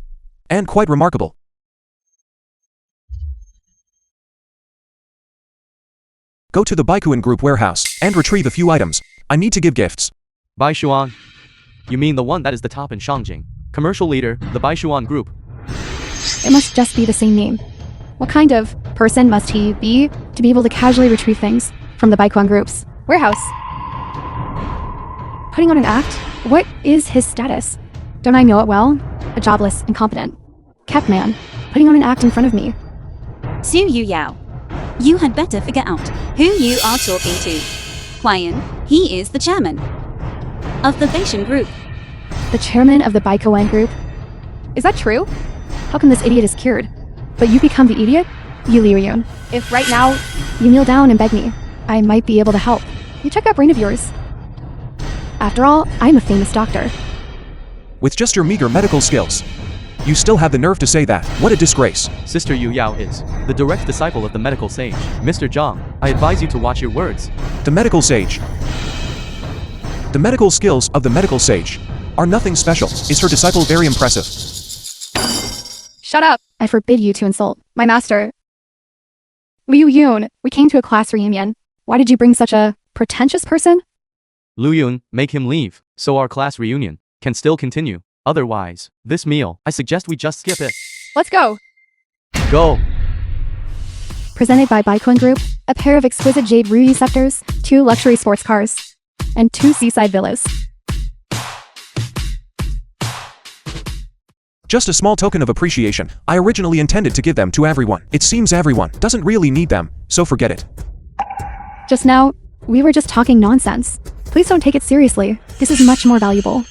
And quite remarkable. Go to the Baikuan Group warehouse and retrieve a few items. I need to give gifts. Baishuan. You mean the one that is the top in Shangjing. Commercial leader, the Baishuan Group. It must just be the same name. What kind of person must he be to be able to casually retrieve things from the Baikuan Group's warehouse? Putting on an act? What is his status? Don't I know it well? A jobless, incompetent, kept man, putting on an act in front of me. Su Yu Yao, you had better figure out who you are talking to. Huayan, he is the chairman of the Bashan Group. The chairman of the Baikuan Group? Is that true? How come this idiot is cured, but you become the idiot? You Liryun. If right now you kneel down and beg me, I might be able to help. You check that brain of yours. After all, I'm a famous doctor. With just your meager medical skills. You still have the nerve to say that. What a disgrace. Sister Yu Yao is the direct disciple of the medical sage. Mr. Zhang, I advise you to watch your words. The medical sage. The medical skills of the medical sage are nothing special. Is her disciple very impressive? Shut up! I forbid you to insult my master. Liu Yun, we came to a class reunion. Why did you bring such a pretentious person? Lu Yun, make him leave, so our class reunion can still continue. Otherwise, this meal, I suggest we just skip it. Let's go! Go! Presented by Baikuan Group, a pair of exquisite jade ruby scepters, 2 luxury sports cars, and 2 seaside villas. Just a small token of appreciation. I originally intended to give them to everyone. It seems everyone doesn't really need them, so forget it. Just now, we were just talking nonsense. Please don't take it seriously. This is much more valuable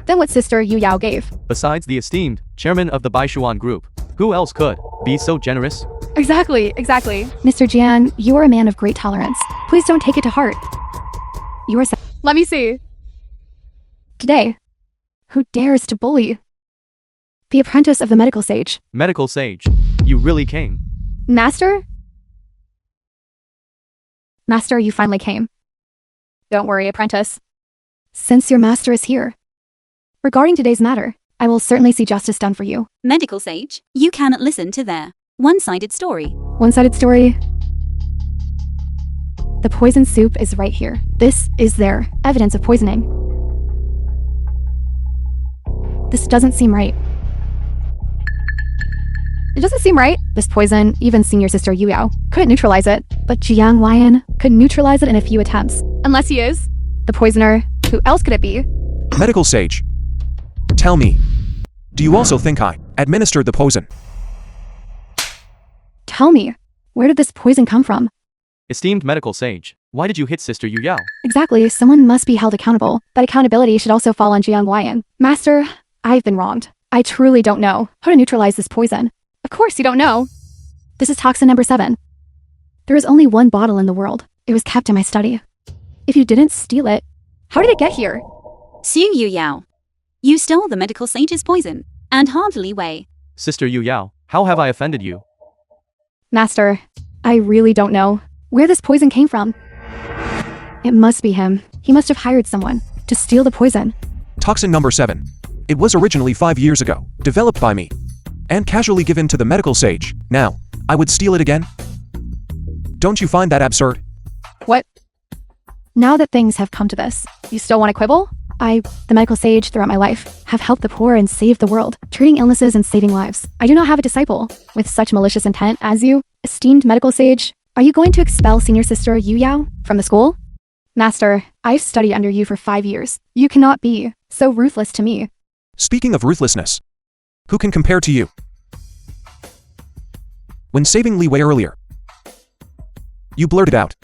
than what Sister Yu Yao gave. Besides the esteemed chairman of the Baishuan Group, who else could be so generous? Exactly. Mr. Jian, you are a man of great tolerance. Please don't take it to heart. You are Let me see. Today, who dares to bully the apprentice of the medical sage? Medical sage, you really came. Master? Master, you finally came. Don't worry, apprentice. Since your master is here, regarding today's matter, I will certainly see justice done for you. Medical sage, you cannot listen to their one-sided story. One-sided story? The poison soup is right here. This is their evidence of poisoning. This doesn't seem right. It doesn't seem right. This poison, even senior sister Yu Yao, couldn't neutralize it, but Jiang Weian could neutralize it in a few attempts. Unless he is the poisoner. Who else could it be? Medical sage. Tell me, do you also think I administered the poison? Tell me, where did this poison come from? Esteemed medical sage, why did you hit Sister Yu Yao? Exactly, someone must be held accountable. That accountability should also fall on Jiang Weian. Master, I've been wronged. I truly don't know how to neutralize this poison. Of course you don't know. This is toxin number 7. There is only one bottle in the world. It was kept in my study. If you didn't steal it, how did it get here? Su Yu Yao. You stole the medical sage's poison, and hardly Wei. Sister Yu Yao, how have I offended you? Master, I really don't know where this poison came from. It must be him. He must have hired someone to steal the poison. Toxin number 7. It was originally 5 years ago, developed by me, and casually given to the medical sage. Now, I would steal it again? Don't you find that absurd? What? Now that things have come to this, you still want to quibble? I, the medical sage throughout my life, have helped the poor and saved the world, treating illnesses and saving lives. I do not have a disciple with such malicious intent as you, esteemed medical sage. Are you going to expel senior sister Yu Yao from the school? Master, I've studied under you for 5 years. You cannot be so ruthless to me. Speaking of ruthlessness, who can compare to you? When saving Li Wei earlier, you blurted out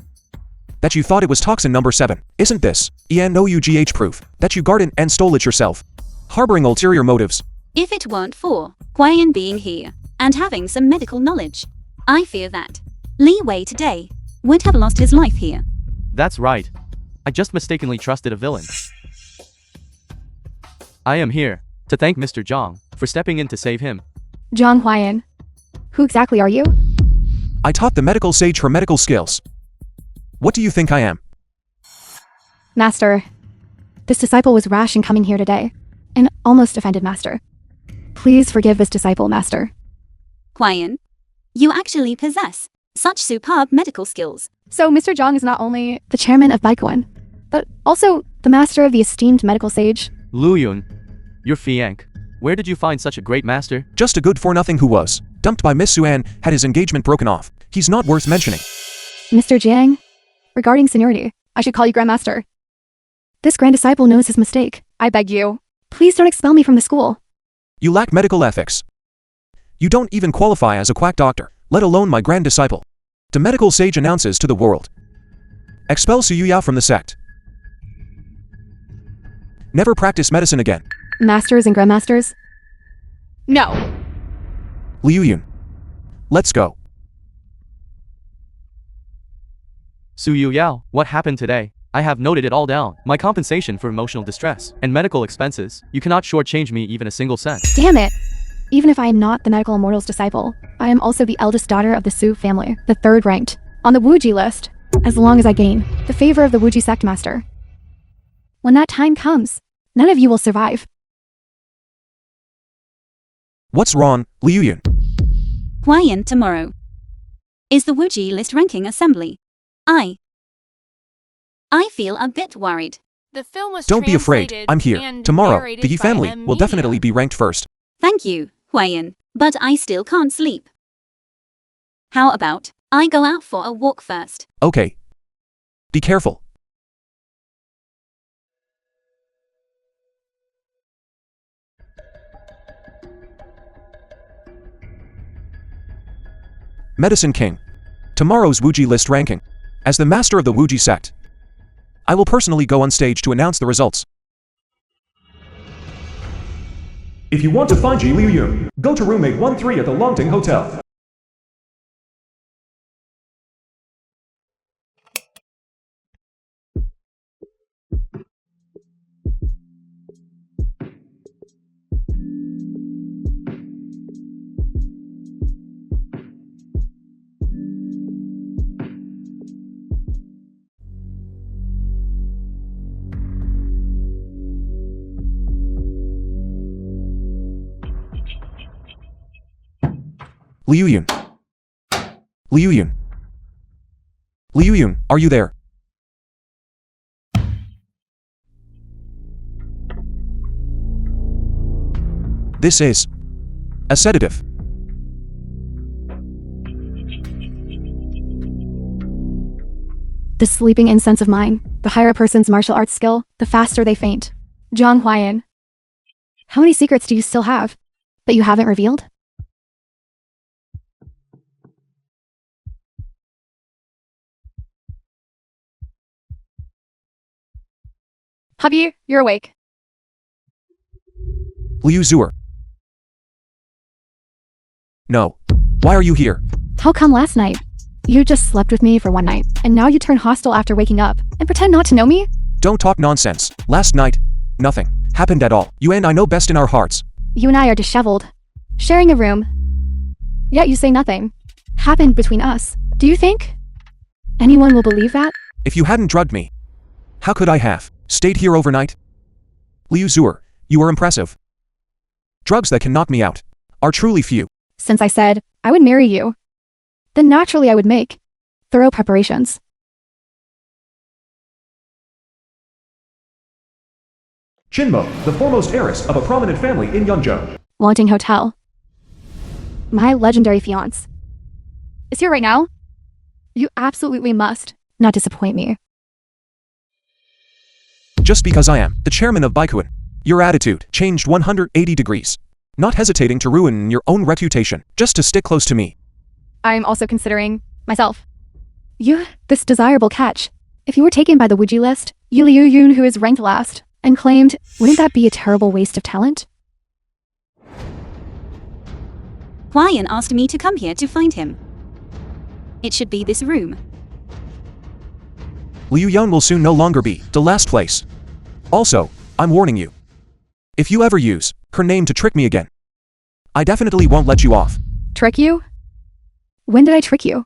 that you thought it was toxin number 7. Isn't this ENOUGH proof that you guarded and stole it yourself, harboring ulterior motives? If it weren't for Huayan being here and having some medical knowledge, I fear that Li Wei today would have lost his life here. That's right. I just mistakenly trusted a villain. I am here to thank Mr. Zhang for stepping in to save him. Zhang Huayan. Who exactly are you? I taught the medical sage her medical skills. What do you think I am? Master, this disciple was rash in coming here today, and almost offended Master. Please forgive this disciple, Master. Huayan, you actually possess such superb medical skills. So Mr. Zhang is not only the chairman of Banquet, but also the master of the esteemed medical sage. Lu Yun, you're Fiank. Where did you find such a great master? Just a good for-nothing who was dumped by Miss Suan, had his engagement broken off. He's not worth mentioning. Mr. Jiang, regarding seniority, I should call you Grandmaster. This grand disciple knows his mistake. I beg you, please don't expel me from the school. You lack medical ethics. You don't even qualify as a quack doctor, let alone my grand disciple. The medical sage announces to the world. Expel Su Yao from the sect. Never practice medicine again. Masters and Grandmasters? No. Liu Yun. Let's go. Su Yu Yao, what happened today? I have noted it all down. My compensation for emotional distress and medical expenses. You cannot shortchange me even a single cent. Damn it. Even if I am not the medical immortal's disciple, I am also the eldest daughter of the Su family, the 3rd ranked on the Wuji list, as long as I gain the favor of the Wuji sect master. When that time comes, none of you will survive. What's wrong, Liu Yun? Huayan tomorrow is the Wuji list ranking assembly. I feel a bit worried. The film was Don't be afraid, translated I'm here. and Tomorrow, narrated the Yi by family M will Media. definitely be ranked first. Thank you, Huayan, but I still can't sleep. How about I go out for a walk first? Okay. Be careful. Medicine King. Tomorrow's Wuji list ranking. As the master of the Wuji sect, I will personally go on stage to announce the results. If you want to find Ji Liu Yun, go to roommate 13 at the Longting Hotel. Liu Yun. Liu Yun. Liu Yun, are you there? This is a sedative. The sleeping incense of mine. The higher a person's martial arts skill, the faster they faint. Zhang Huayan. How many secrets do you still have that you haven't revealed? Hubby, you're awake. Liu Zuer. No. Why are you here? How come last night? You just slept with me for one night, and now you turn hostile after waking up and pretend not to know me? Don't talk nonsense. Last night, nothing happened at all. You and I know best in our hearts. You and I are disheveled, sharing a room. Yet you say nothing happened between us. Do you think anyone will believe that? If you hadn't drugged me, how could I have stayed here overnight? Liu Zuer, you are impressive. Drugs that can knock me out are truly few. Since I said I would marry you, then naturally I would make thorough preparations. Chinmo, the foremost heiress of a prominent family in Yunzhou. Wanting Hotel. My legendary fiance is here right now. You absolutely must not disappoint me. Just because I am the chairman of Banquet, your attitude changed 180 degrees. Not hesitating to ruin your own reputation, just to stick close to me. I'm also considering myself. You, this desirable catch. If you were taken by the Wuji list, Yu Liu Yun, who is ranked last, and claimed, wouldn't that be a terrible waste of talent? Huayan asked me to come here to find him. It should be this room. Liu Yun will soon no longer be the last place. Also, I'm warning you. If you ever use her name to trick me again, I definitely won't let you off. Trick you? When did I trick you?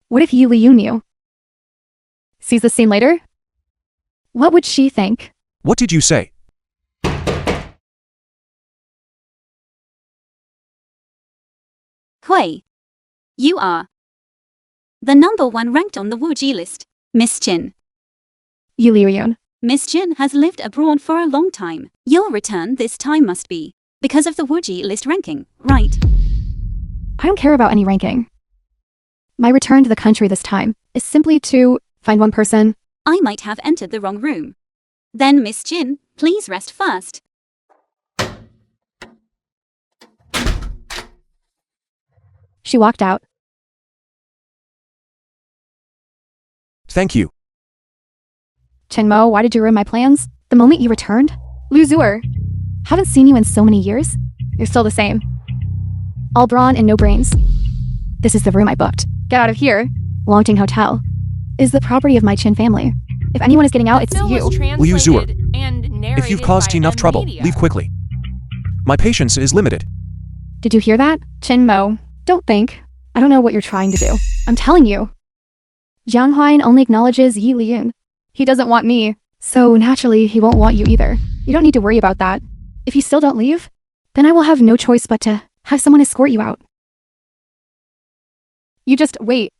What if Yu Liu knew? Sees the scene later? What would she think? What did you say? Hui. You are the #1 ranked on the Wuji list, Miss Chin. Yu Liu Yun. Miss Chin has lived abroad for a long time. Your return this time must be because of the Wuji list ranking, right? I don't care about any ranking. My return to the country this time is simply to find one person. I might have entered the wrong room. Then Miss Chin, please rest first. She walked out. Thank you. Chenmo, why did you ruin my plans? The moment you returned? Liu Zuer. Haven't seen you in so many years. You're still the same. All brawn and no brains. This is the room I booked. Get out of here. Longting Hotel is the property of my Chin family. If anyone is getting out, it's Film you. was Liu Zuer. translated and If you've narrated caused by enough M trouble, Media. leave quickly. My patience is limited. Did you hear that? Chenmo, don't think. I don't know what you're trying to do. I'm telling you. Jiang Huayan only acknowledges Yi Liyun. He doesn't want me, so naturally he won't want you either. You don't need to worry about that. If you still don't leave, then I will have no choice but to have someone escort you out. You just wait.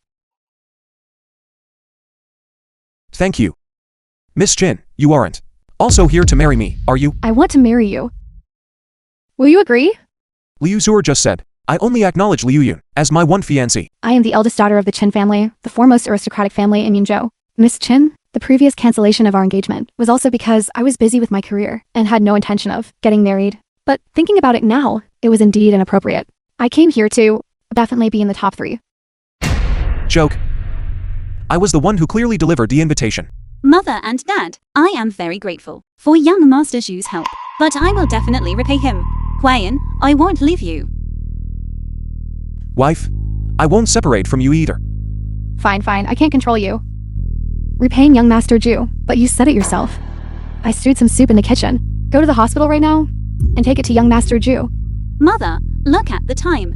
Thank you. Miss Chin, you aren't also here to marry me, are you? I want to marry you. Will you agree? Liu Zuer just said, I only acknowledge Liu Yun as my one fiancé. I am the eldest daughter of the Chen family, the foremost aristocratic family in Yunzhou. Miss Chen, the previous cancellation of our engagement was also because I was busy with my career and had no intention of getting married. But thinking about it now, it was indeed inappropriate. I came here to definitely be in the top 3. Joke. I was the one who clearly delivered the invitation. Mother and Dad, I am very grateful for young Master Zhu's help, but I will definitely repay him. Huayan, I won't leave you. Wife, I won't separate from you either. Fine, I can't control you. Repaying young Master Zhu, but you said it yourself. I stewed some soup in the kitchen. Go to the hospital right now and take it to young Master Zhu. Mother, look at the time.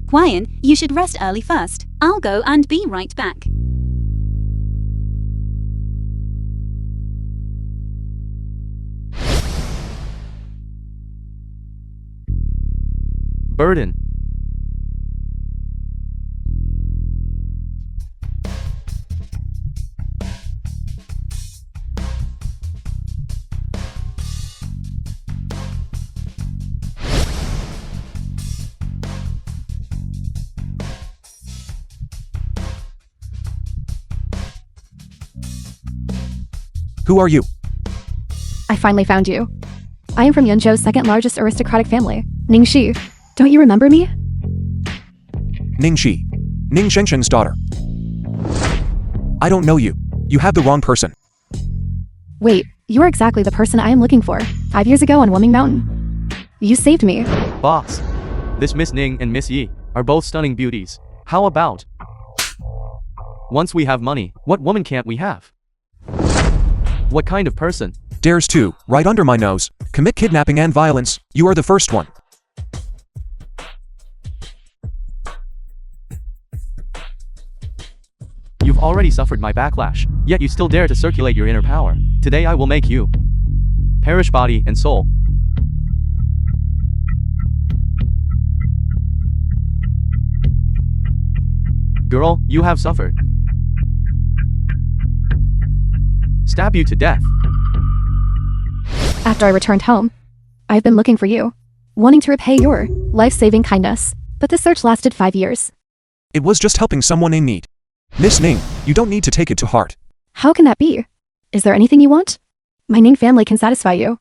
Huayan, you should rest early first. I'll go and be right back. Burden. Who are you? I finally found you. I am from Yunzhou's second largest aristocratic family, Ningxi. Don't you remember me? Ning Shi. Ning Shengshen's daughter. I don't know you. You have the wrong person. Wait, you are exactly the person I am looking for. 5 years ago on Wuming Mountain. You saved me. Boss. This Miss Ning and Miss Yi are both stunning beauties. How about? Once we have money, what woman can't we have? What kind of person? Dares to, right under my nose, commit kidnapping and violence. You are the first one. You've already suffered my backlash, yet you still dare to circulate your inner power. Today I will make you perish body and soul. Girl, you have suffered. Stab you to death. After I returned home, I've been looking for you, wanting to repay your life-saving kindness. But the search lasted 5 years. It was just helping someone in need. Miss Ning, you don't need to take it to heart. How can that be? Is there anything you want? My Ning family can satisfy you.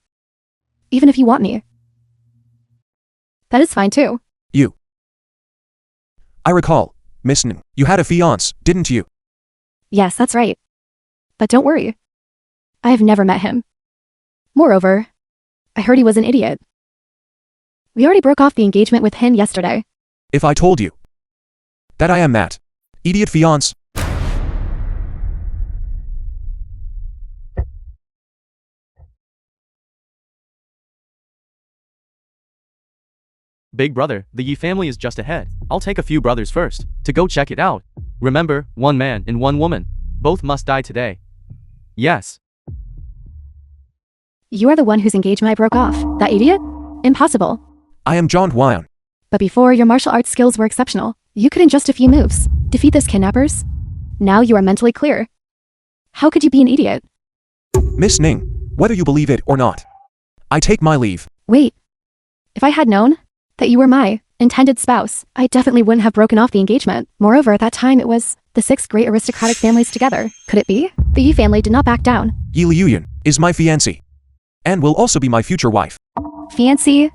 Even if you want me. That is fine too. You. I recall, Miss Ning, you had a fiancé, didn't you? Yes, that's right. But don't worry. I have never met him. Moreover, I heard he was an idiot. We already broke off the engagement with him yesterday. If I told you that I am that idiot fiancé. Big brother, the Yi family is just ahead. I'll take a few brothers first, to go check it out. Remember, one man and one woman. Both must die today. Yes. You are the one whose engagement I broke off. That idiot? Impossible. I am John Huan. But before, your martial arts skills were exceptional. You could in just a few moves defeat those kidnappers. Now you are mentally clear. How could you be an idiot? Miss Ning, whether you believe it or not, I take my leave. Wait. If I had known that you were my intended spouse, I definitely wouldn't have broken off the engagement. Moreover, at that time it was the 6 great aristocratic families together. Could it be? The Yi family did not back down. Yi Liuyan is my fiancée. And will also be my future wife. Fiancé?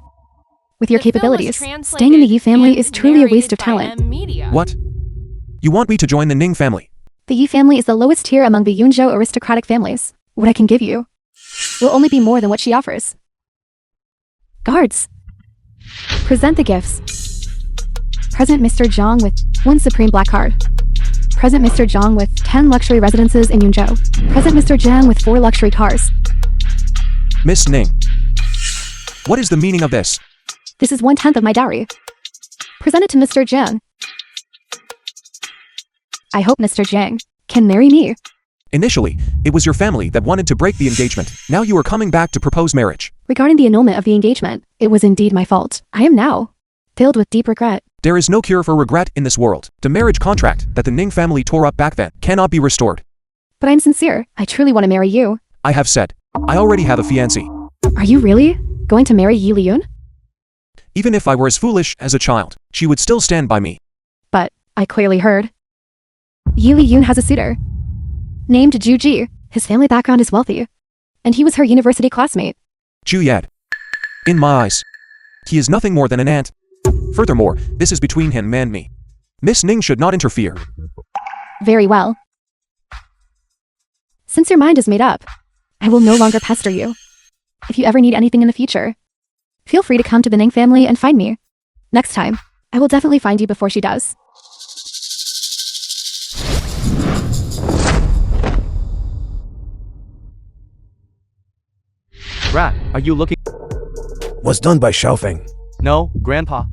With your The film was capabilities, translated staying in the Yi family and is truly a waste of narrated by talent. M Media. What? You want me to join the Ning family? The Yi family is the lowest tier among the Yunzhou aristocratic families. What I can give you will only be more than what she offers. Guards, present the gifts. Present Mr. Zhang with 1 supreme black card. Present Mr. Zhang with 10 luxury residences in Yunzhou. Present Mr. Zhang with 4 luxury cars. Miss Ning, what is the meaning of this? This is 1/10 of my dowry. Present it to Mr. Zhang. I hope Mr. Zhang can marry me. Initially, it was your family that wanted to break the engagement. Now you are coming back to propose marriage. Regarding the annulment of the engagement, it was indeed my fault. I am now filled with deep regret. There is no cure for regret in this world. The marriage contract that the Ning family tore up back then cannot be restored. But I'm sincere. I truly want to marry you. I have said, I already have a fiancé. Are you really going to marry Yi Liyun? Even if I were as foolish as a child, she would still stand by me. But I clearly heard. Yi Liyun has a suitor named Zhu Ji. His family background is wealthy, and he was her university classmate. Zhu Yad. In my eyes, he is nothing more than an ant. Furthermore, this is between him and me. Miss Ning should not interfere. Very well. Since your mind is made up, I will no longer pester you. If you ever need anything in the future, feel free to come to the Ning family and find me. Next time, I will definitely find you before she does. Rat, are you looking? Was done by Xiaofeng. No, Grandpa.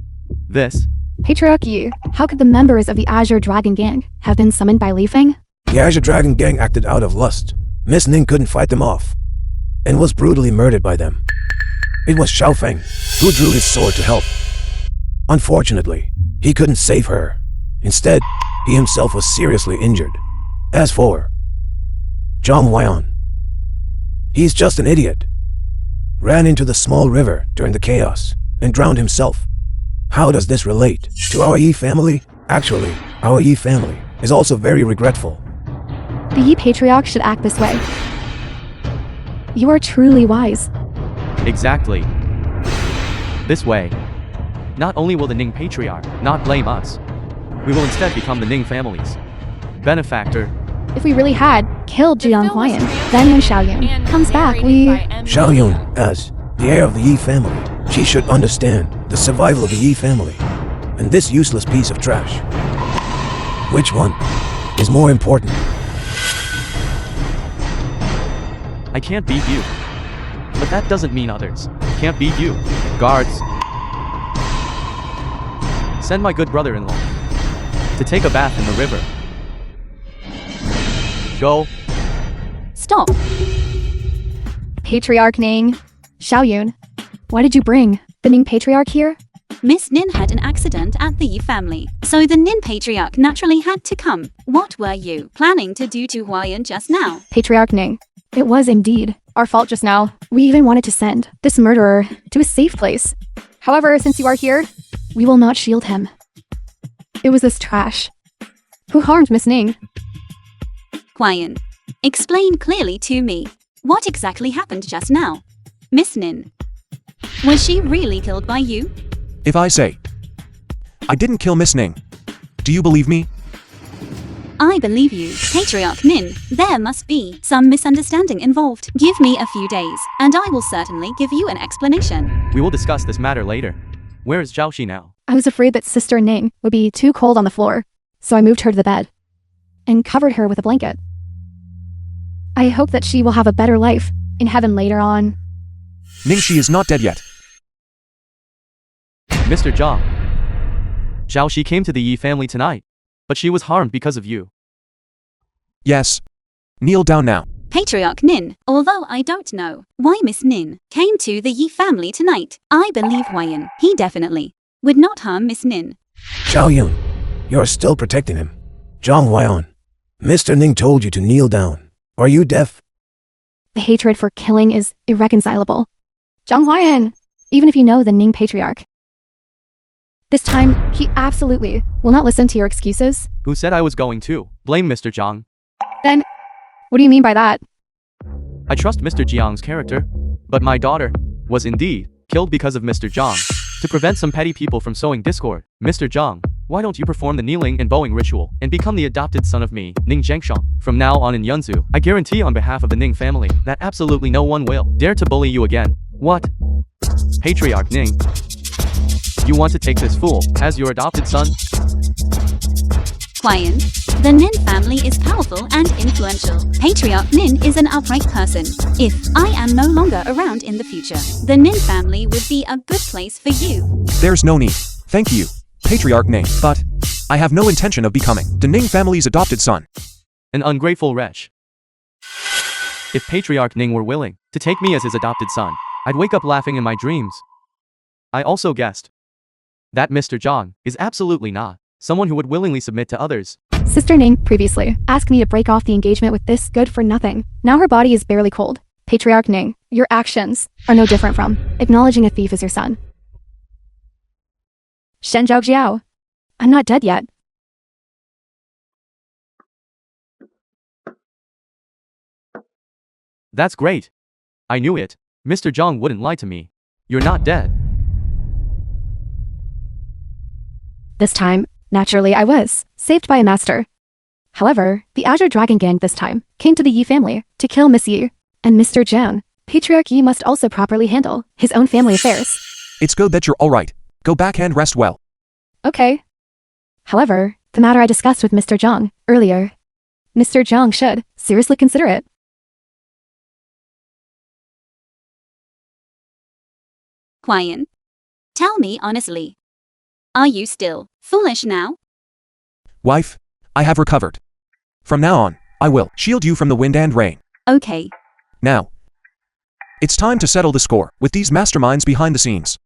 This. Patriarch Yi, how could the members of the Azure Dragon Gang have been summoned by Li Feng? The Azure Dragon Gang acted out of lust. Miss Ning couldn't fight them off, and was brutally murdered by them. It was Xiaofeng who drew his sword to help. Unfortunately, he couldn't save her. Instead, he himself was seriously injured. As for Zhang Huan, he's just an idiot. Ran into the small river during the chaos and drowned himself. How does this relate to our Yi family? Actually, our Yi family is also very regretful. The Yi Patriarch should act this way. You are truly wise. Exactly. This way, not only will the Ning patriarch not blame us, we will instead become the Ning family's benefactor. If we really had killed The Jiang film was Huayan, then when translated Xiaoyun and comes back, narrated we... by M. Xiaoyun, as the heir of the Yi family, she should understand the survival of the Yi family and this useless piece of trash. Which one is more important? I can't beat you. But that doesn't mean others can't beat you. Guards, send my good brother-in-law to take a bath in the river. Go. Stop. Patriarch Ning. Xiaoyun, why did you bring the Ning patriarch here? Miss Nin had an accident at the Yi family, so the Nin patriarch naturally had to come. What were you planning to do to Huayan just now? Patriarch Ning, it was indeed our fault just now. We even wanted to send this murderer to a safe place. However, since you are here, we will not shield him. It was this trash who harmed Miss Ning. Huayan, explain clearly to me. What exactly happened just now? Miss Nin, was she really killed by you? If I say, I didn't kill Miss Ning, do you believe me? I believe you, Patriarch Nin. There must be some misunderstanding involved. Give me a few days, and I will certainly give you an explanation. We will discuss this matter later. Where is Zhao now? I was afraid that Sister Ning would be too cold on the floor, so I moved her to the bed and covered her with a blanket. I hope that she will have a better life in heaven later on. Ning, she is not dead yet. Mr. Zhang. Zhao Shi came to the Yi family tonight, but she was harmed because of you. Yes. Kneel down now. Patriarch Nin, although I don't know why Miss Nin came to the Yi family tonight, I believe Huayan, he definitely would not harm Miss Nin. Xiaoyun, you're still protecting him. Zhang Huayan, Mr. Ning told you to kneel down. Are you deaf? The hatred for killing is irreconcilable. Zhang Huayan, even if you know the Ning patriarch, this time, he absolutely will not listen to your excuses. Who said I was going to blame Mr. Zhang? Then, what do you mean by that? I trust Mr. Jiang's character, but my daughter was indeed killed because of Mr. Zhang. To prevent some petty people from sowing discord, Mr. Zhang, why don't you perform the kneeling and bowing ritual and become the adopted son of me, Ning Zhengshang? From now on in Yunzu, I guarantee on behalf of the Ning family that absolutely no one will dare to bully you again. What? Patriarch Ning, you want to take this fool as your adopted son? Huayan, the Nin family is powerful and influential. Patriarch Nin is an upright person. If I am no longer around in the future, the Nin family would be a good place for you. There's no need. Thank you, Patriarch Ning, but I have no intention of becoming the Ning family's adopted son. An ungrateful wretch. If Patriarch Ning were willing to take me as his adopted son, I'd wake up laughing in my dreams. I also guessed that Mr. Zhang is absolutely not someone who would willingly submit to others. Sister Ning previously asked me to break off the engagement with this good for nothing. Now her body is barely cold. Patriarch Ning, your actions are no different from acknowledging a thief as your son. Shen Zhao Jiao, I'm not dead yet. That's great. I knew it. Mr. Zhang wouldn't lie to me. You're not dead. This time, naturally I was saved by a master. However, the Azure Dragon Gang this time came to the Yi family to kill Miss Yi and Mr. Zhang. Patriarch Yi must also properly handle his own family affairs. It's good that you're alright. Go back and rest well. Okay. However, the matter I discussed with Mr. Zhang earlier, Mr. Zhang should seriously consider it. Huayan, tell me honestly. Are you still foolish now? Wife, I have recovered. From now on, I will shield you from the wind and rain. Okay. Now, it's time to settle the score with these masterminds behind the scenes.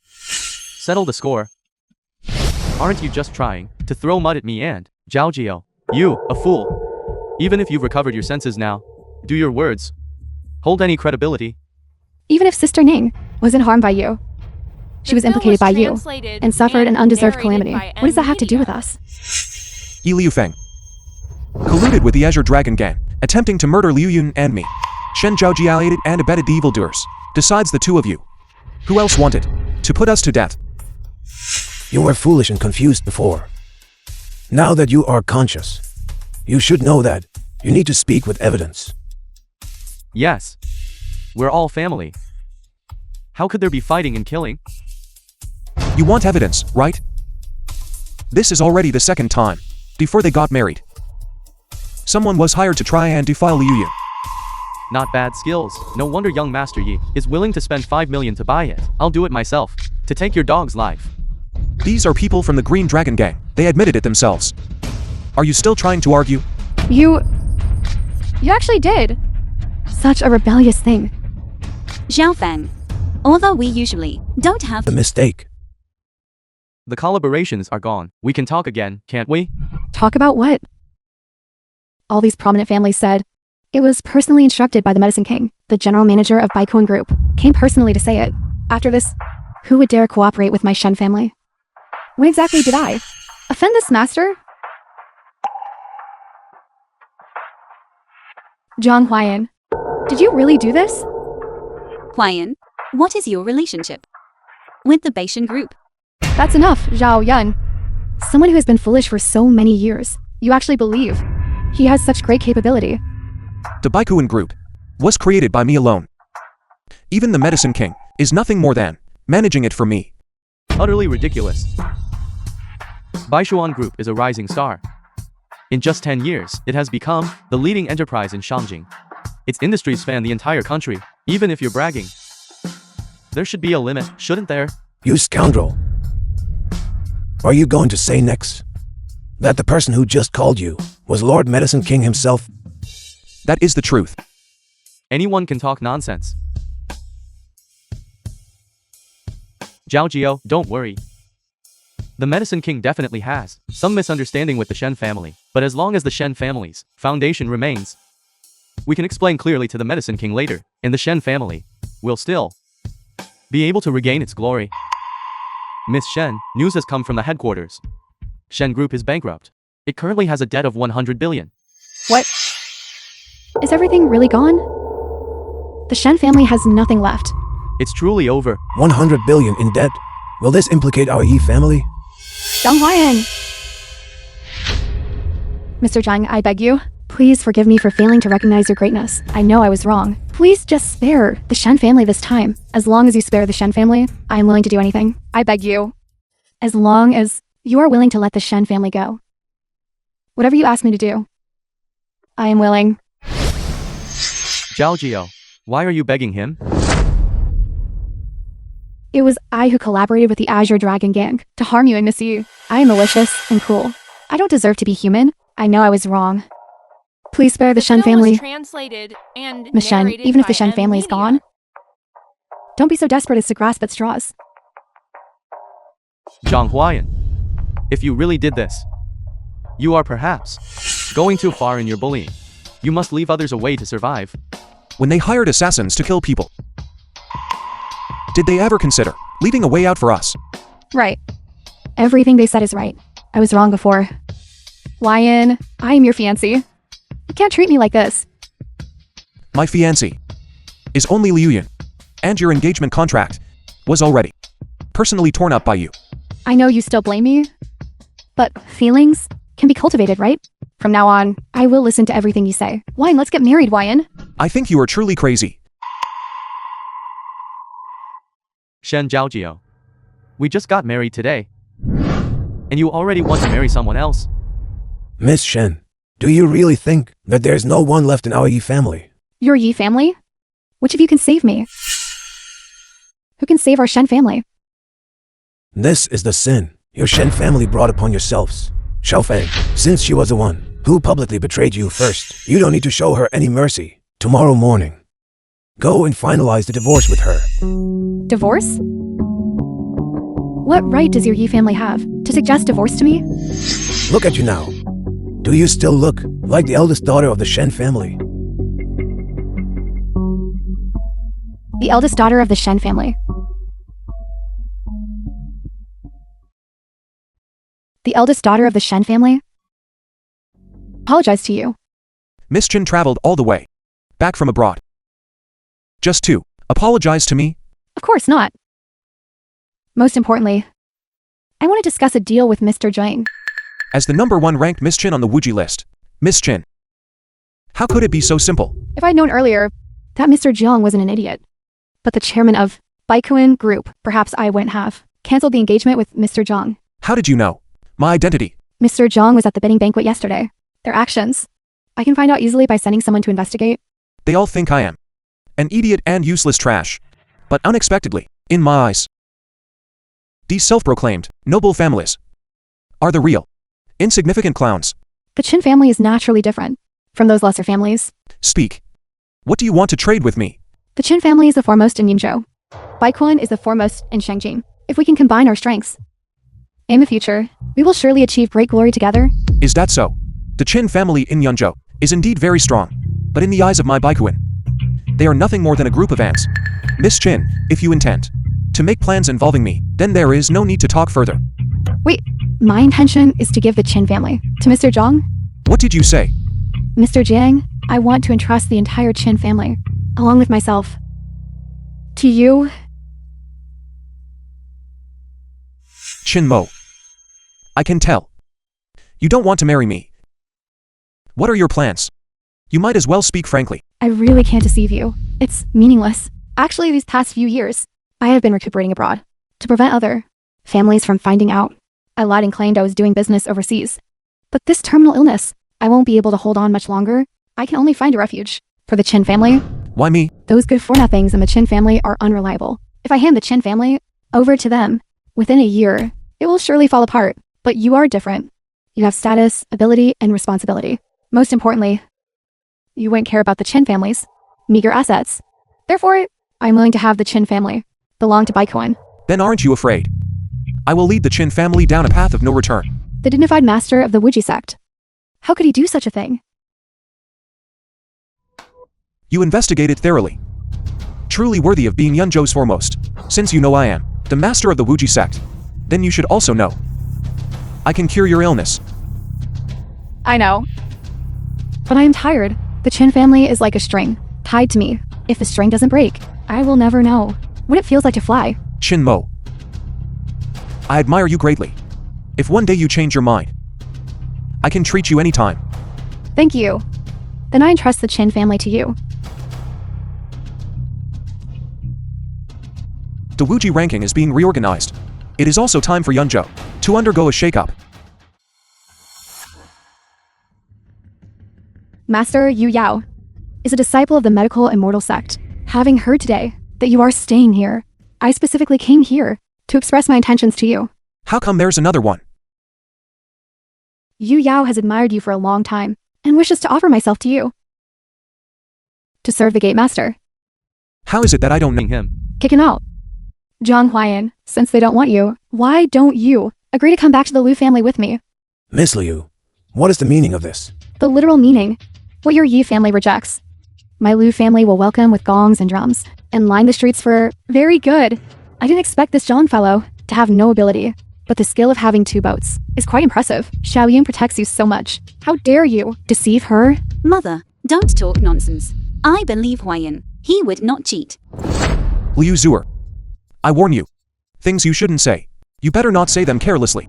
Settle the score. Aren't you just trying to throw mud at me and Zhao Jiao? You, a fool. Even if you've recovered your senses now, do your words hold any credibility? Even if Sister Ning wasn't harmed by you, she was implicated by you and suffered an undeserved calamity. What does that have to do with us? Yi Liu Feng colluded with the Azure Dragon Gang, attempting to murder Liu Yun and me. Shen Zhaoji aided and abetted the evildoers. Besides the two of you. Who else wanted to put us to death? You were foolish and confused before. Now that you are conscious, you should know that you need to speak with evidence. Yes. We're all family. How could there be fighting and killing? You want evidence, right? This is already the second time. Before they got married, someone was hired to try and defile Liu Yun. Not bad skills. No wonder young Master Yi is willing to spend 5 million to buy it. I'll do it myself. To take your dog's life. These are people from the Green Dragon Gang. They admitted it themselves. Are you still trying to argue? You actually did. Such a rebellious thing. Xiaofeng. Although we usually don't have The mistake. The collaborations are gone. We can talk again, can't we? Talk about what? All these prominent families said. It was personally instructed by the Medicine King. The general manager of Banquet Group came personally to say it. After this, who would dare cooperate with my Shen family? When exactly did I offend this master? Zhang Huayan, did you really do this? Huayan. What is your relationship with the Bashan group? That's enough, Zhao Yun. Someone who has been foolish for so many years. You actually believe he has such great capability. The Baikuan group was created by me alone. Even the Medicine King is nothing more than managing it for me. Utterly ridiculous. Baishuan Group is a rising star. In just 10 years, it has become the leading enterprise in Shangjing. Its industries span the entire country, even if you're bragging. There should be a limit, shouldn't there? You scoundrel. Are you going to say next that the person who just called you was Lord Medicine King himself? That is the truth. Anyone can talk nonsense. Zhao Jiao, don't worry. The Medicine King definitely has some misunderstanding with the Shen family, but as long as the Shen family's foundation remains, we can explain clearly to the Medicine King later, and the Shen family will still be able to regain its glory. Miss Shen, news has come from the headquarters. Shen Group is bankrupt. It currently has a debt of 100 billion. What? Is everything really gone? The Shen family has nothing left. It's truly over. 100 billion in debt? Will this implicate our Yi family? Zhang Huayan! Mr. Zhang, I beg you, please forgive me for failing to recognize your greatness. I know I was wrong. Please just spare the Shen family this time. As long as you spare the Shen family, I am willing to do anything. I beg you. As long as you are willing to let the Shen family go. Whatever you ask me to do, I am willing. Zhao Jiao, why are you begging him? It was I who collaborated with the Azure Dragon Gang to harm you and miss you. I am malicious and cruel. I don't deserve to be human. I know I was wrong. Please spare the Shen film was family. translated and Miss Shen, narrated even if the by Shen family is Media. gone, don't be so desperate as to grasp at straws. Zhang Huayan, if you really did this, you are perhaps going too far in your bullying. You must leave others a way to survive. When they hired assassins to kill people, did they ever consider leaving a way out for us? Right. Everything they said is right. I was wrong before. Lion, I am your fiancé. You can't treat me like this. My fiancé is only Liu Yun, and your engagement contract was already personally torn up by you. I know you still blame me, but feelings can be cultivated, right? From now on, I will listen to everything you say. Wine, let's get married, Wyan. I think you are truly crazy. Shen Zhaojiao, we just got married today. And you already want to marry someone else? Miss Shen, do you really think that there's no one left in our Yi family? Your Yi family? Which of you can save me? Who can save our Shen family? This is the sin your Shen family brought upon yourselves. Xiaofeng, since she was the one who publicly betrayed you first, you don't need to show her any mercy. Tomorrow morning, go and finalize the divorce with her. Divorce? What right does your Yi family have to suggest divorce to me? Look at you now. Do you still look like the eldest daughter of the Shen family? The eldest daughter of the Shen family. The eldest daughter of the Shen family? Apologize to you. Miss Chen traveled all the way back from abroad Just to apologize to me? Of course not. Most importantly, I want to discuss a deal with Mr. Chang. As the #1 ranked Miss Chin on the Wuji list. Miss Chin. How could it be so simple? If I'd known earlier that Mr. Jiang wasn't an idiot, but the chairman of Banquet Group, perhaps I wouldn't have canceled the engagement with Mr. Jiang. How did you know my identity? Mr. Jiang was at the bidding banquet yesterday. Their actions, I can find out easily by sending someone to investigate. They all think I am an idiot and useless trash. But unexpectedly, in my eyes, these self-proclaimed noble families are the real insignificant clowns. The Chin family is naturally different from those lesser families. Speak. What do you want to trade with me? The Chin family is the foremost in Yinzhou. Baikwan is the foremost in Shangjing. If we can combine our strengths, in the future, we will surely achieve great glory together. Is that so? The Chin family in Yunzhou is indeed very strong, but in the eyes of my Baikuan, they are nothing more than a group of ants. Miss Chin, if you intend to make plans involving me, then there is no need to talk further. Wait, my intention is to give the Chin family to Mr. Zhang. What did you say? Mr. Jiang, I want to entrust the entire Chin family, along with myself, to you. Chin Mo. I can tell. You don't want to marry me. What are your plans? You might as well speak frankly. I really can't deceive you. It's meaningless. Actually, these past few years, I have been recuperating abroad to prevent other families from finding out. I lied and claimed I was doing business overseas. But this terminal illness, I won't be able to hold on much longer. I can only find a refuge for the Chin family. Why me? Those good-for-nothings in the Chin family are unreliable. If I hand the Chin family over to them, within a year, it will surely fall apart. But you are different. You have status, ability, and responsibility. Most importantly, you wouldn't care about the Chin family's meager assets. Therefore, I'm willing to have the Chin family belong to Baikuan. Then aren't you afraid? I will lead the Chin family down a path of no return. The dignified master of the Wuji sect. How could he do such a thing? You investigated thoroughly. Truly worthy of being Yunzhou's foremost. Since you know I am the master of the Wuji sect, then you should also know I can cure your illness. I know. But I am tired. The Chin family is like a string, tied to me. If the string doesn't break, I will never know what it feels like to fly. Chin Mo. I admire you greatly. If one day you change your mind, I can treat you anytime. Thank you. Then I entrust the Chin family to you. The Wuji ranking is being reorganized. It is also time for Yunzhou to undergo a shakeup. Master Yu Yao is a disciple of the medical immortal sect. Having heard today that you are staying here, I specifically came here to express my intentions to you. How come there's another one? Yu Yao has admired you for a long time and wishes to offer myself to you. To serve the gate master. How is it that I don't know him? Kick him out. Zhang Huayan, since they don't want you, why don't you agree to come back to the Liu family with me? Miss Liu, what is the meaning of this? The literal meaning, what your Yi family rejects. My Liu family will welcome with gongs and drums and line the streets for very good. I didn't expect this Zhang fellow to have no ability, but the skill of having 2 boats is quite impressive. Xiao Yun protects you so much. How dare you deceive her? Mother, don't talk nonsense. I believe Huayan. He would not cheat. Liu Zuer. I warn you. Things you shouldn't say. You better not say them carelessly.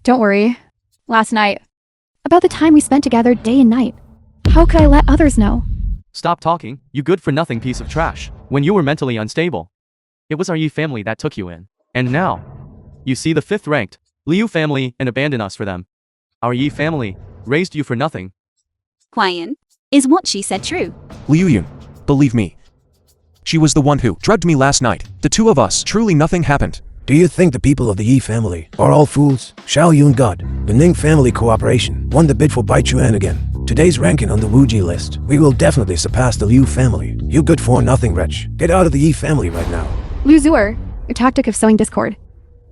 Don't worry. Last night, about the time we spent together day and night, how could I let others know? Stop talking, you good-for-nothing piece of trash. When you were mentally unstable, it was our Yi family that took you in. And now, you see the 5th-ranked Liu family and abandon us for them. Our Yi family raised you for nothing. Huayan, is what she said true? Liu Yun, believe me. She was the one who drugged me last night. The 2 of us, truly nothing happened. Do you think the people of the Yi family are all fools? Xiao Yun God, the Ning family cooperation, won the bid for Baichuan again. Today's ranking on the Wuji list, we will definitely surpass the Liu family. You good-for-nothing wretch. Get out of the Yi family right now. Liu Zuer, your tactic of sowing discord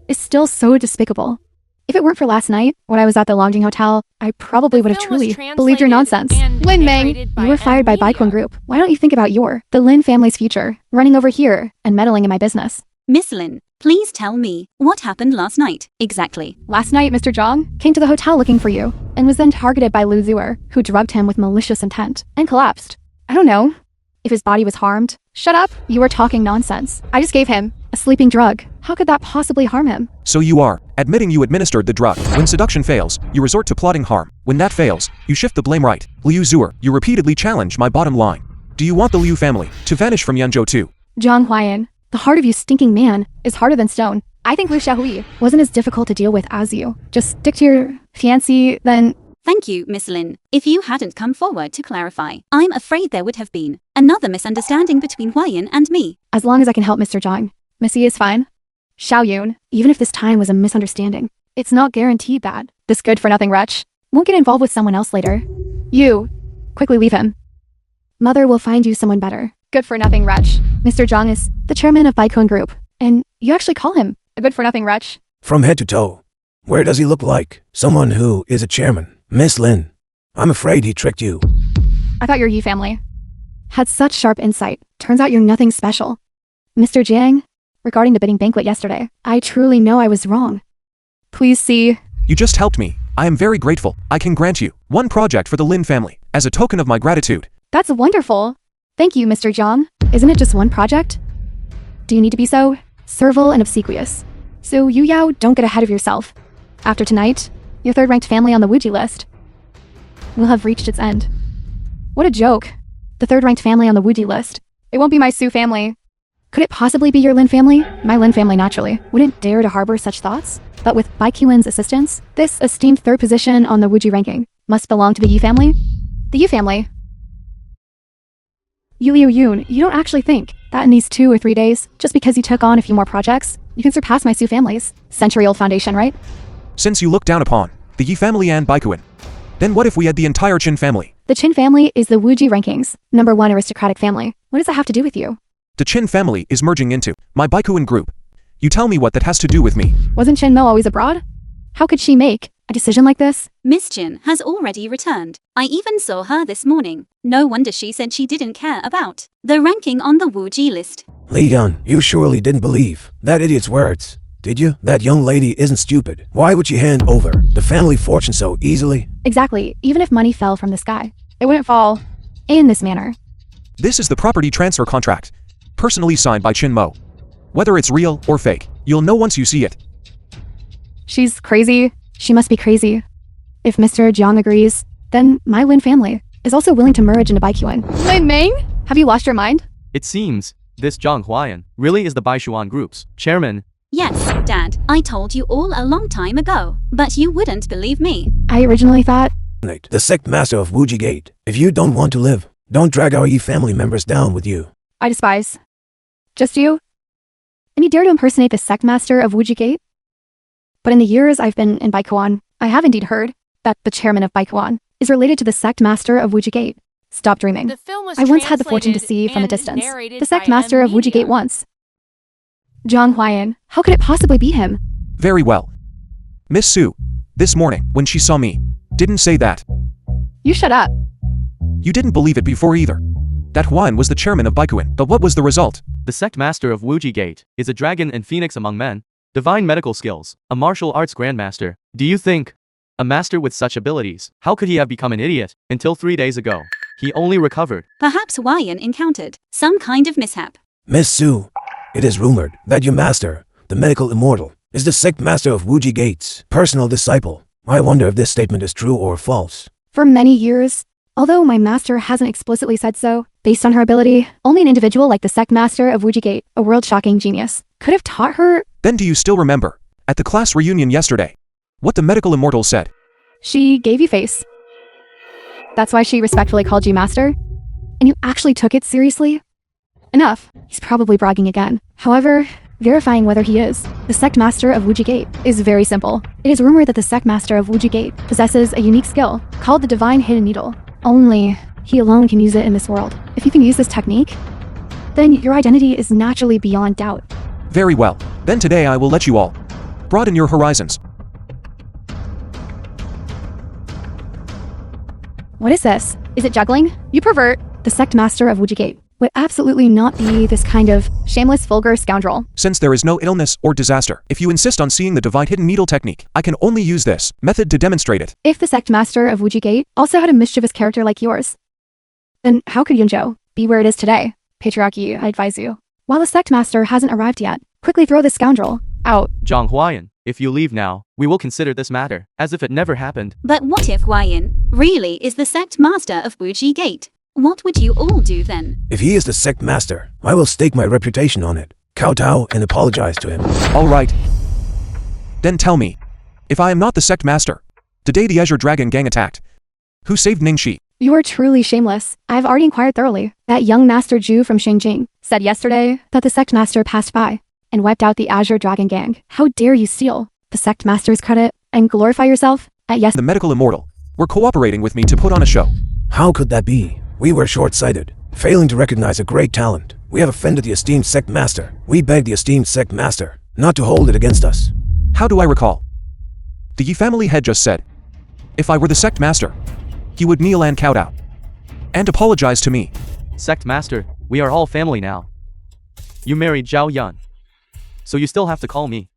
is still so despicable. If it weren't for last night, when I was at the Longjing Hotel, I probably would have film was truly believed your nonsense. translated and Lin Meng, narrated by you were fired by Media. Baikuan Group. Why don't you think about the Lin family's future, running over here and meddling in my business? Miss Lin, please tell me what happened last night, exactly. Last night, Mr. Zhang came to the hotel looking for you and was then targeted by Liu Zuer, who drugged him with malicious intent and collapsed. I don't know if his body was harmed Shut up! You are talking nonsense. I just gave him a sleeping drug. How could that possibly harm him? So you are admitting you administered the drug. When seduction fails, you resort to plotting harm. When that fails, you shift the blame right. Liu Zuer, you repeatedly challenge my bottom line. Do you want the Liu family to vanish from Yanzhou too? Zhang Huayan, the heart of you stinking man is harder than stone. I think Liu Xiaohui wasn't as difficult to deal with as you. Just stick to your fiancé, then... Thank you, Miss Lin. If you hadn't come forward to clarify, I'm afraid there would have been another misunderstanding between Huayan and me. As long as I can help Mr. Zhang, Missy is fine. Xiao Yun, even if this time was a misunderstanding, it's not guaranteed that this good-for-nothing wretch won't get involved with someone else later. You, quickly leave him. Mother will find you someone better. Good-for-nothing wretch. Mr. Zhang is the chairman of Baikun Group, and you actually call him a good-for-nothing wretch? From head to toe. Where does he look like? Someone who is a chairman. Miss Lin, I'm afraid he tricked you. I thought your Yi family had such sharp insight. Turns out you're nothing special. Mr. Jiang, regarding the bidding banquet yesterday, I truly know I was wrong. Please see. You just helped me. I am very grateful. I can grant you one project for the Lin family as a token of my gratitude. That's wonderful. Thank you, Mr. Zhang. Isn't it just one project? Do you need to be so servile and obsequious? So Yu Yao, don't get ahead of yourself. After tonight, your third-ranked family on the Wuji list will have reached its end. What a joke. The third-ranked family on the Wuji list. It won't be my Su family. Could it possibly be your Lin family? My Lin family, naturally, wouldn't dare to harbor such thoughts. But with Bai Qiwen's assistance, this esteemed third position on the Wuji ranking must belong to the Yi family? The Yi family. Yu Liu Yun, you don't actually think that in these 2 or 3 days, just because you took on a few more projects, you can surpass my Su family's century-old foundation, right? Since you look down upon the Yi family and Baikuin, then what if we had the entire Qin family? The Qin family is the Wuji rankings #1 aristocratic family. What does that have to do with you? The Qin family is merging into my Baikuin group. You tell me what that has to do with me. Wasn't Qin Mo always abroad? How could she make a decision like this? Miss Jin has already returned. I even saw her this morning. No wonder she said she didn't care about the ranking on the Wuji list. Li Yan, you surely didn't believe that idiot's words, did you? That young lady isn't stupid. Why would she hand over the family fortune so easily? Exactly. Even if money fell from the sky, it wouldn't fall in this manner. This is the property transfer contract, personally signed by Qin Mo. Whether it's real or fake, you'll know once you see it. She's crazy. She must be crazy. If Mr. Jiang agrees, then my Lin family is also willing to merge into Baiqiuan. Lin Ming? Have you lost your mind? It seems this Zhang Huayan really is the Baishuan Group's chairman. Yes, Dad, I told you all a long time ago, but you wouldn't believe me. I originally thought... The sect master of Wuji Gate. If you don't want to live, don't drag our Yi family members down with you. I despise. Just you? And you dare to impersonate the sect master of Wuji Gate? But in the years I've been in Baikuan, I have indeed heard that the chairman of Baikuan is related to the sect master of Wuji Gate. Stop dreaming. The film was I once had the fortune to see from a translated distance and narrated the sect by master of Wuji Media. Gate once. Zhang Huayan, how could it possibly be him? Very well. Miss Su, this morning, when she saw me, didn't say that. You shut up. You didn't believe it before either. That Huan was the chairman of Baikuin, but what was the result? The sect master of Wuji Gate is a dragon and phoenix among men, divine medical skills, a martial arts grandmaster. Do you think a master with such abilities, how could he have become an idiot? Until 3 days ago, he only recovered. Perhaps Huayan encountered some kind of mishap. Miss Su, it is rumored that your master, the medical immortal, is the sect master of Wuji Gate's personal disciple. I wonder if this statement is true or false. For many years, although my master hasn't explicitly said so, based on her ability, only an individual like the sect master of Wuji Gate, a world-shocking genius, could have taught her. Then do you still remember, at the class reunion yesterday, what the medical immortal said? She gave you face. That's why she respectfully called you master? And you actually took it seriously? Enough. He's probably bragging again. However, verifying whether he is the sect master of Wuji Gate is very simple. It is rumored that the sect master of Wuji Gate possesses a unique skill called the Divine Hidden Needle. Only he alone can use it in this world. If you can use this technique, then your identity is naturally beyond doubt. Very well. Then today I will let you all broaden your horizons. What is this? Is it juggling? You pervert! The sect master of Wuji Gate would absolutely not be this kind of shameless, vulgar scoundrel. Since there is no illness or disaster, if you insist on seeing the divine hidden needle technique, I can only use this method to demonstrate it. If the sect master of Wuji Gate also had a mischievous character like yours, then how could Yunzhou be where it is today? Patriarchy, I advise you. While the sect master hasn't arrived yet, quickly throw this scoundrel out. Zhang Huayan, if you leave now, we will consider this matter as if it never happened. But what if Huayan really is the sect master of Wuji Gate? What would you all do then? If he is the sect master, I will stake my reputation on it, kowtow and apologize to him. All right. Then tell me, if I am not the sect master, today the Azure Dragon gang attacked. Who saved Ningxi? You are truly shameless. I've already inquired thoroughly. That young master Zhu from Shangjing said yesterday that the sect master passed by and wiped out the Azure Dragon gang. How dare you steal the sect master's credit and glorify yourself at The medical immortal were cooperating with me to put on a show. How could that be? We were short-sighted, failing to recognize a great talent. We have offended the esteemed sect master. We beg the esteemed sect master not to hold it against us. How do I recall? The Yi family head just said, if I were the sect master, he would kneel and kowtow and apologize to me. Sect master, we are all family now. You married Zhao Yun, so you still have to call me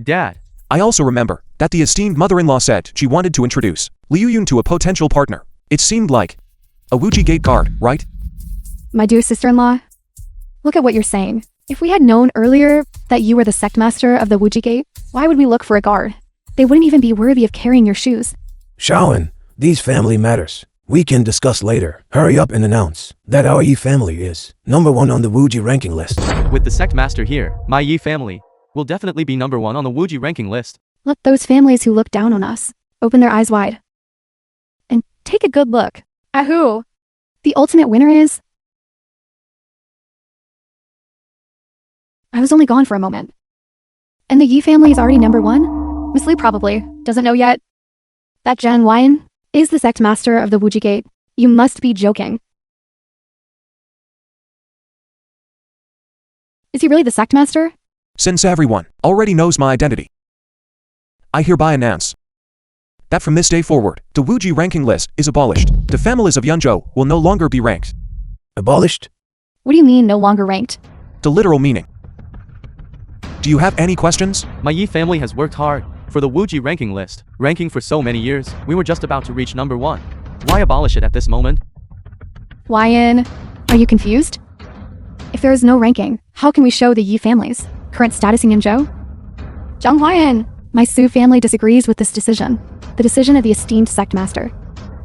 Dad. I also remember that the esteemed mother-in-law said she wanted to introduce Liu Yun to a potential partner. It seemed like a Wuji Gate guard, right? My dear sister-in-law, look at what you're saying. If we had known earlier that you were the sect master of the Wuji Gate, why would we look for a guard? They wouldn't even be worthy of carrying your shoes. Shaoan, these family matters we can discuss later. Hurry up and announce that our Yi family is #1 on the Wuji ranking list. With the sect master here, my Yi family will definitely be #1 on the Wuji ranking list. Let those families who look down on us open their eyes wide and take a good look at who the ultimate winner is. I was only gone for a moment, and the Yi family is already #1? Miss Liu probably doesn't know yet that Zhang Huayan is the sect master of the Wuji Gate. You must be joking. Is he really the sect master? Since everyone already knows my identity, I hereby announce that from this day forward, the Wuji ranking list is abolished. The families of Yunzhou will no longer be ranked. Abolished? What do you mean no longer ranked? The literal meaning. Do you have any questions? My Yi family has worked hard for the Wuji ranking list, ranking for so many years. We were just about to reach #1. Why abolish it at this moment? Huayan, are you confused? If there is no ranking, how can we show the Yi family's current status in Yunzhou? Zhang Huayan, my Su family disagrees with this decision, the decision of the esteemed sect master.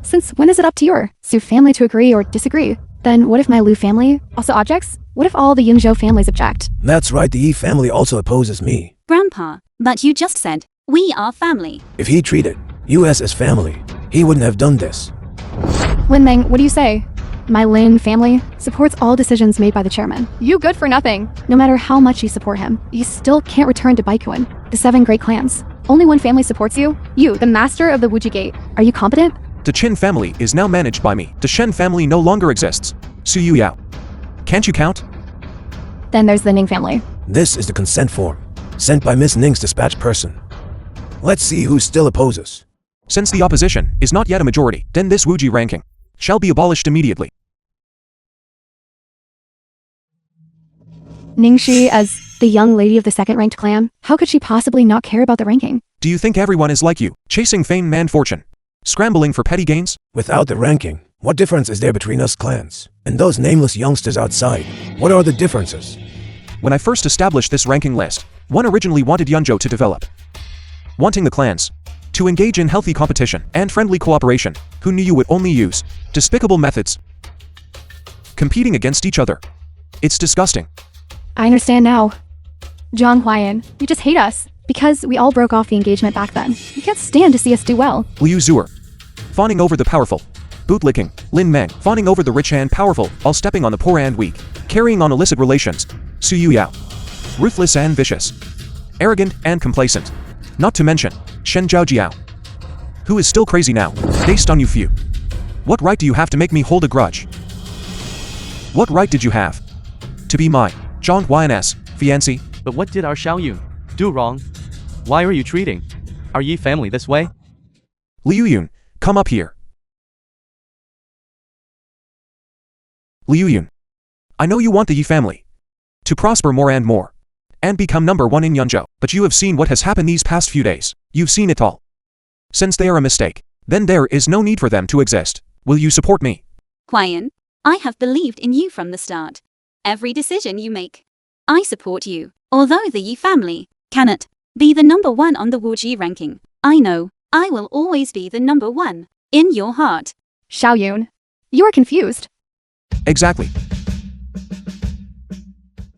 Since when is it up to your Su family to agree or disagree? Then what if my Lu family also objects? What if all the Yunzhou families object? That's right, the Yi family also opposes me. Grandpa, but you just said, we are family. If he treated US as family, he wouldn't have done this. Lin Meng, what do you say? My Lin family supports all decisions made by the chairman. You good for nothing. No matter how much you support him, you still can't return to Baikuan, the 7 great clans. Only one family supports you. You, the master of the Wuji Gate. Are you competent? The Qin family is now managed by me. The Shen family no longer exists. Su Yu Yao. Can't you count? Then there's the Ning family. This is the consent form, sent by Miss Ning's dispatch person. Let's see who still opposes. Since the opposition is not yet a majority, then this Wuji ranking shall be abolished immediately. Ningxi, as the young lady of the second-ranked clan, how could she possibly not care about the ranking? Do you think everyone is like you, chasing fame and fortune, scrambling for petty gains? Without the ranking, what difference is there between us clans and those nameless youngsters outside? What are the differences? When I first established this ranking list, one originally wanted Yunzhou to develop, wanting the clans to engage in healthy competition and friendly cooperation, who knew you would only use despicable methods, competing against each other. It's disgusting. I understand now. Zhang Huayan, you just hate us, because we all broke off the engagement back then. You can't stand to see us do well. Liu Zuer, fawning over the powerful, bootlicking, Lin Meng, fawning over the rich and powerful, while stepping on the poor and weak, carrying on illicit relations, Su Yu Yao, ruthless and vicious, arrogant and complacent, not to mention Shen Zhaojiao, who is still crazy now, based on you few. What right do you have to make me hold a grudge? What right did you have to be my Zhang Huayan's fiancé? But what did our Xiaoyun do wrong? Why are you treating our Yi family this way? Liu Yun, come up here. Liu Yun, I know you want the Yi family to prosper more and more, and become #1 in Yunzhou, but you have seen what has happened these past few days. You've seen it all. Since they are a mistake, then there is no need for them to exist. Will you support me? Huayan, I have believed in you from the start. every decision you make. I support you. Although the Yi family cannot be the number one on the Wuji ranking, I know I will always be the number one in your heart. Xiaoyun, you are confused. Exactly.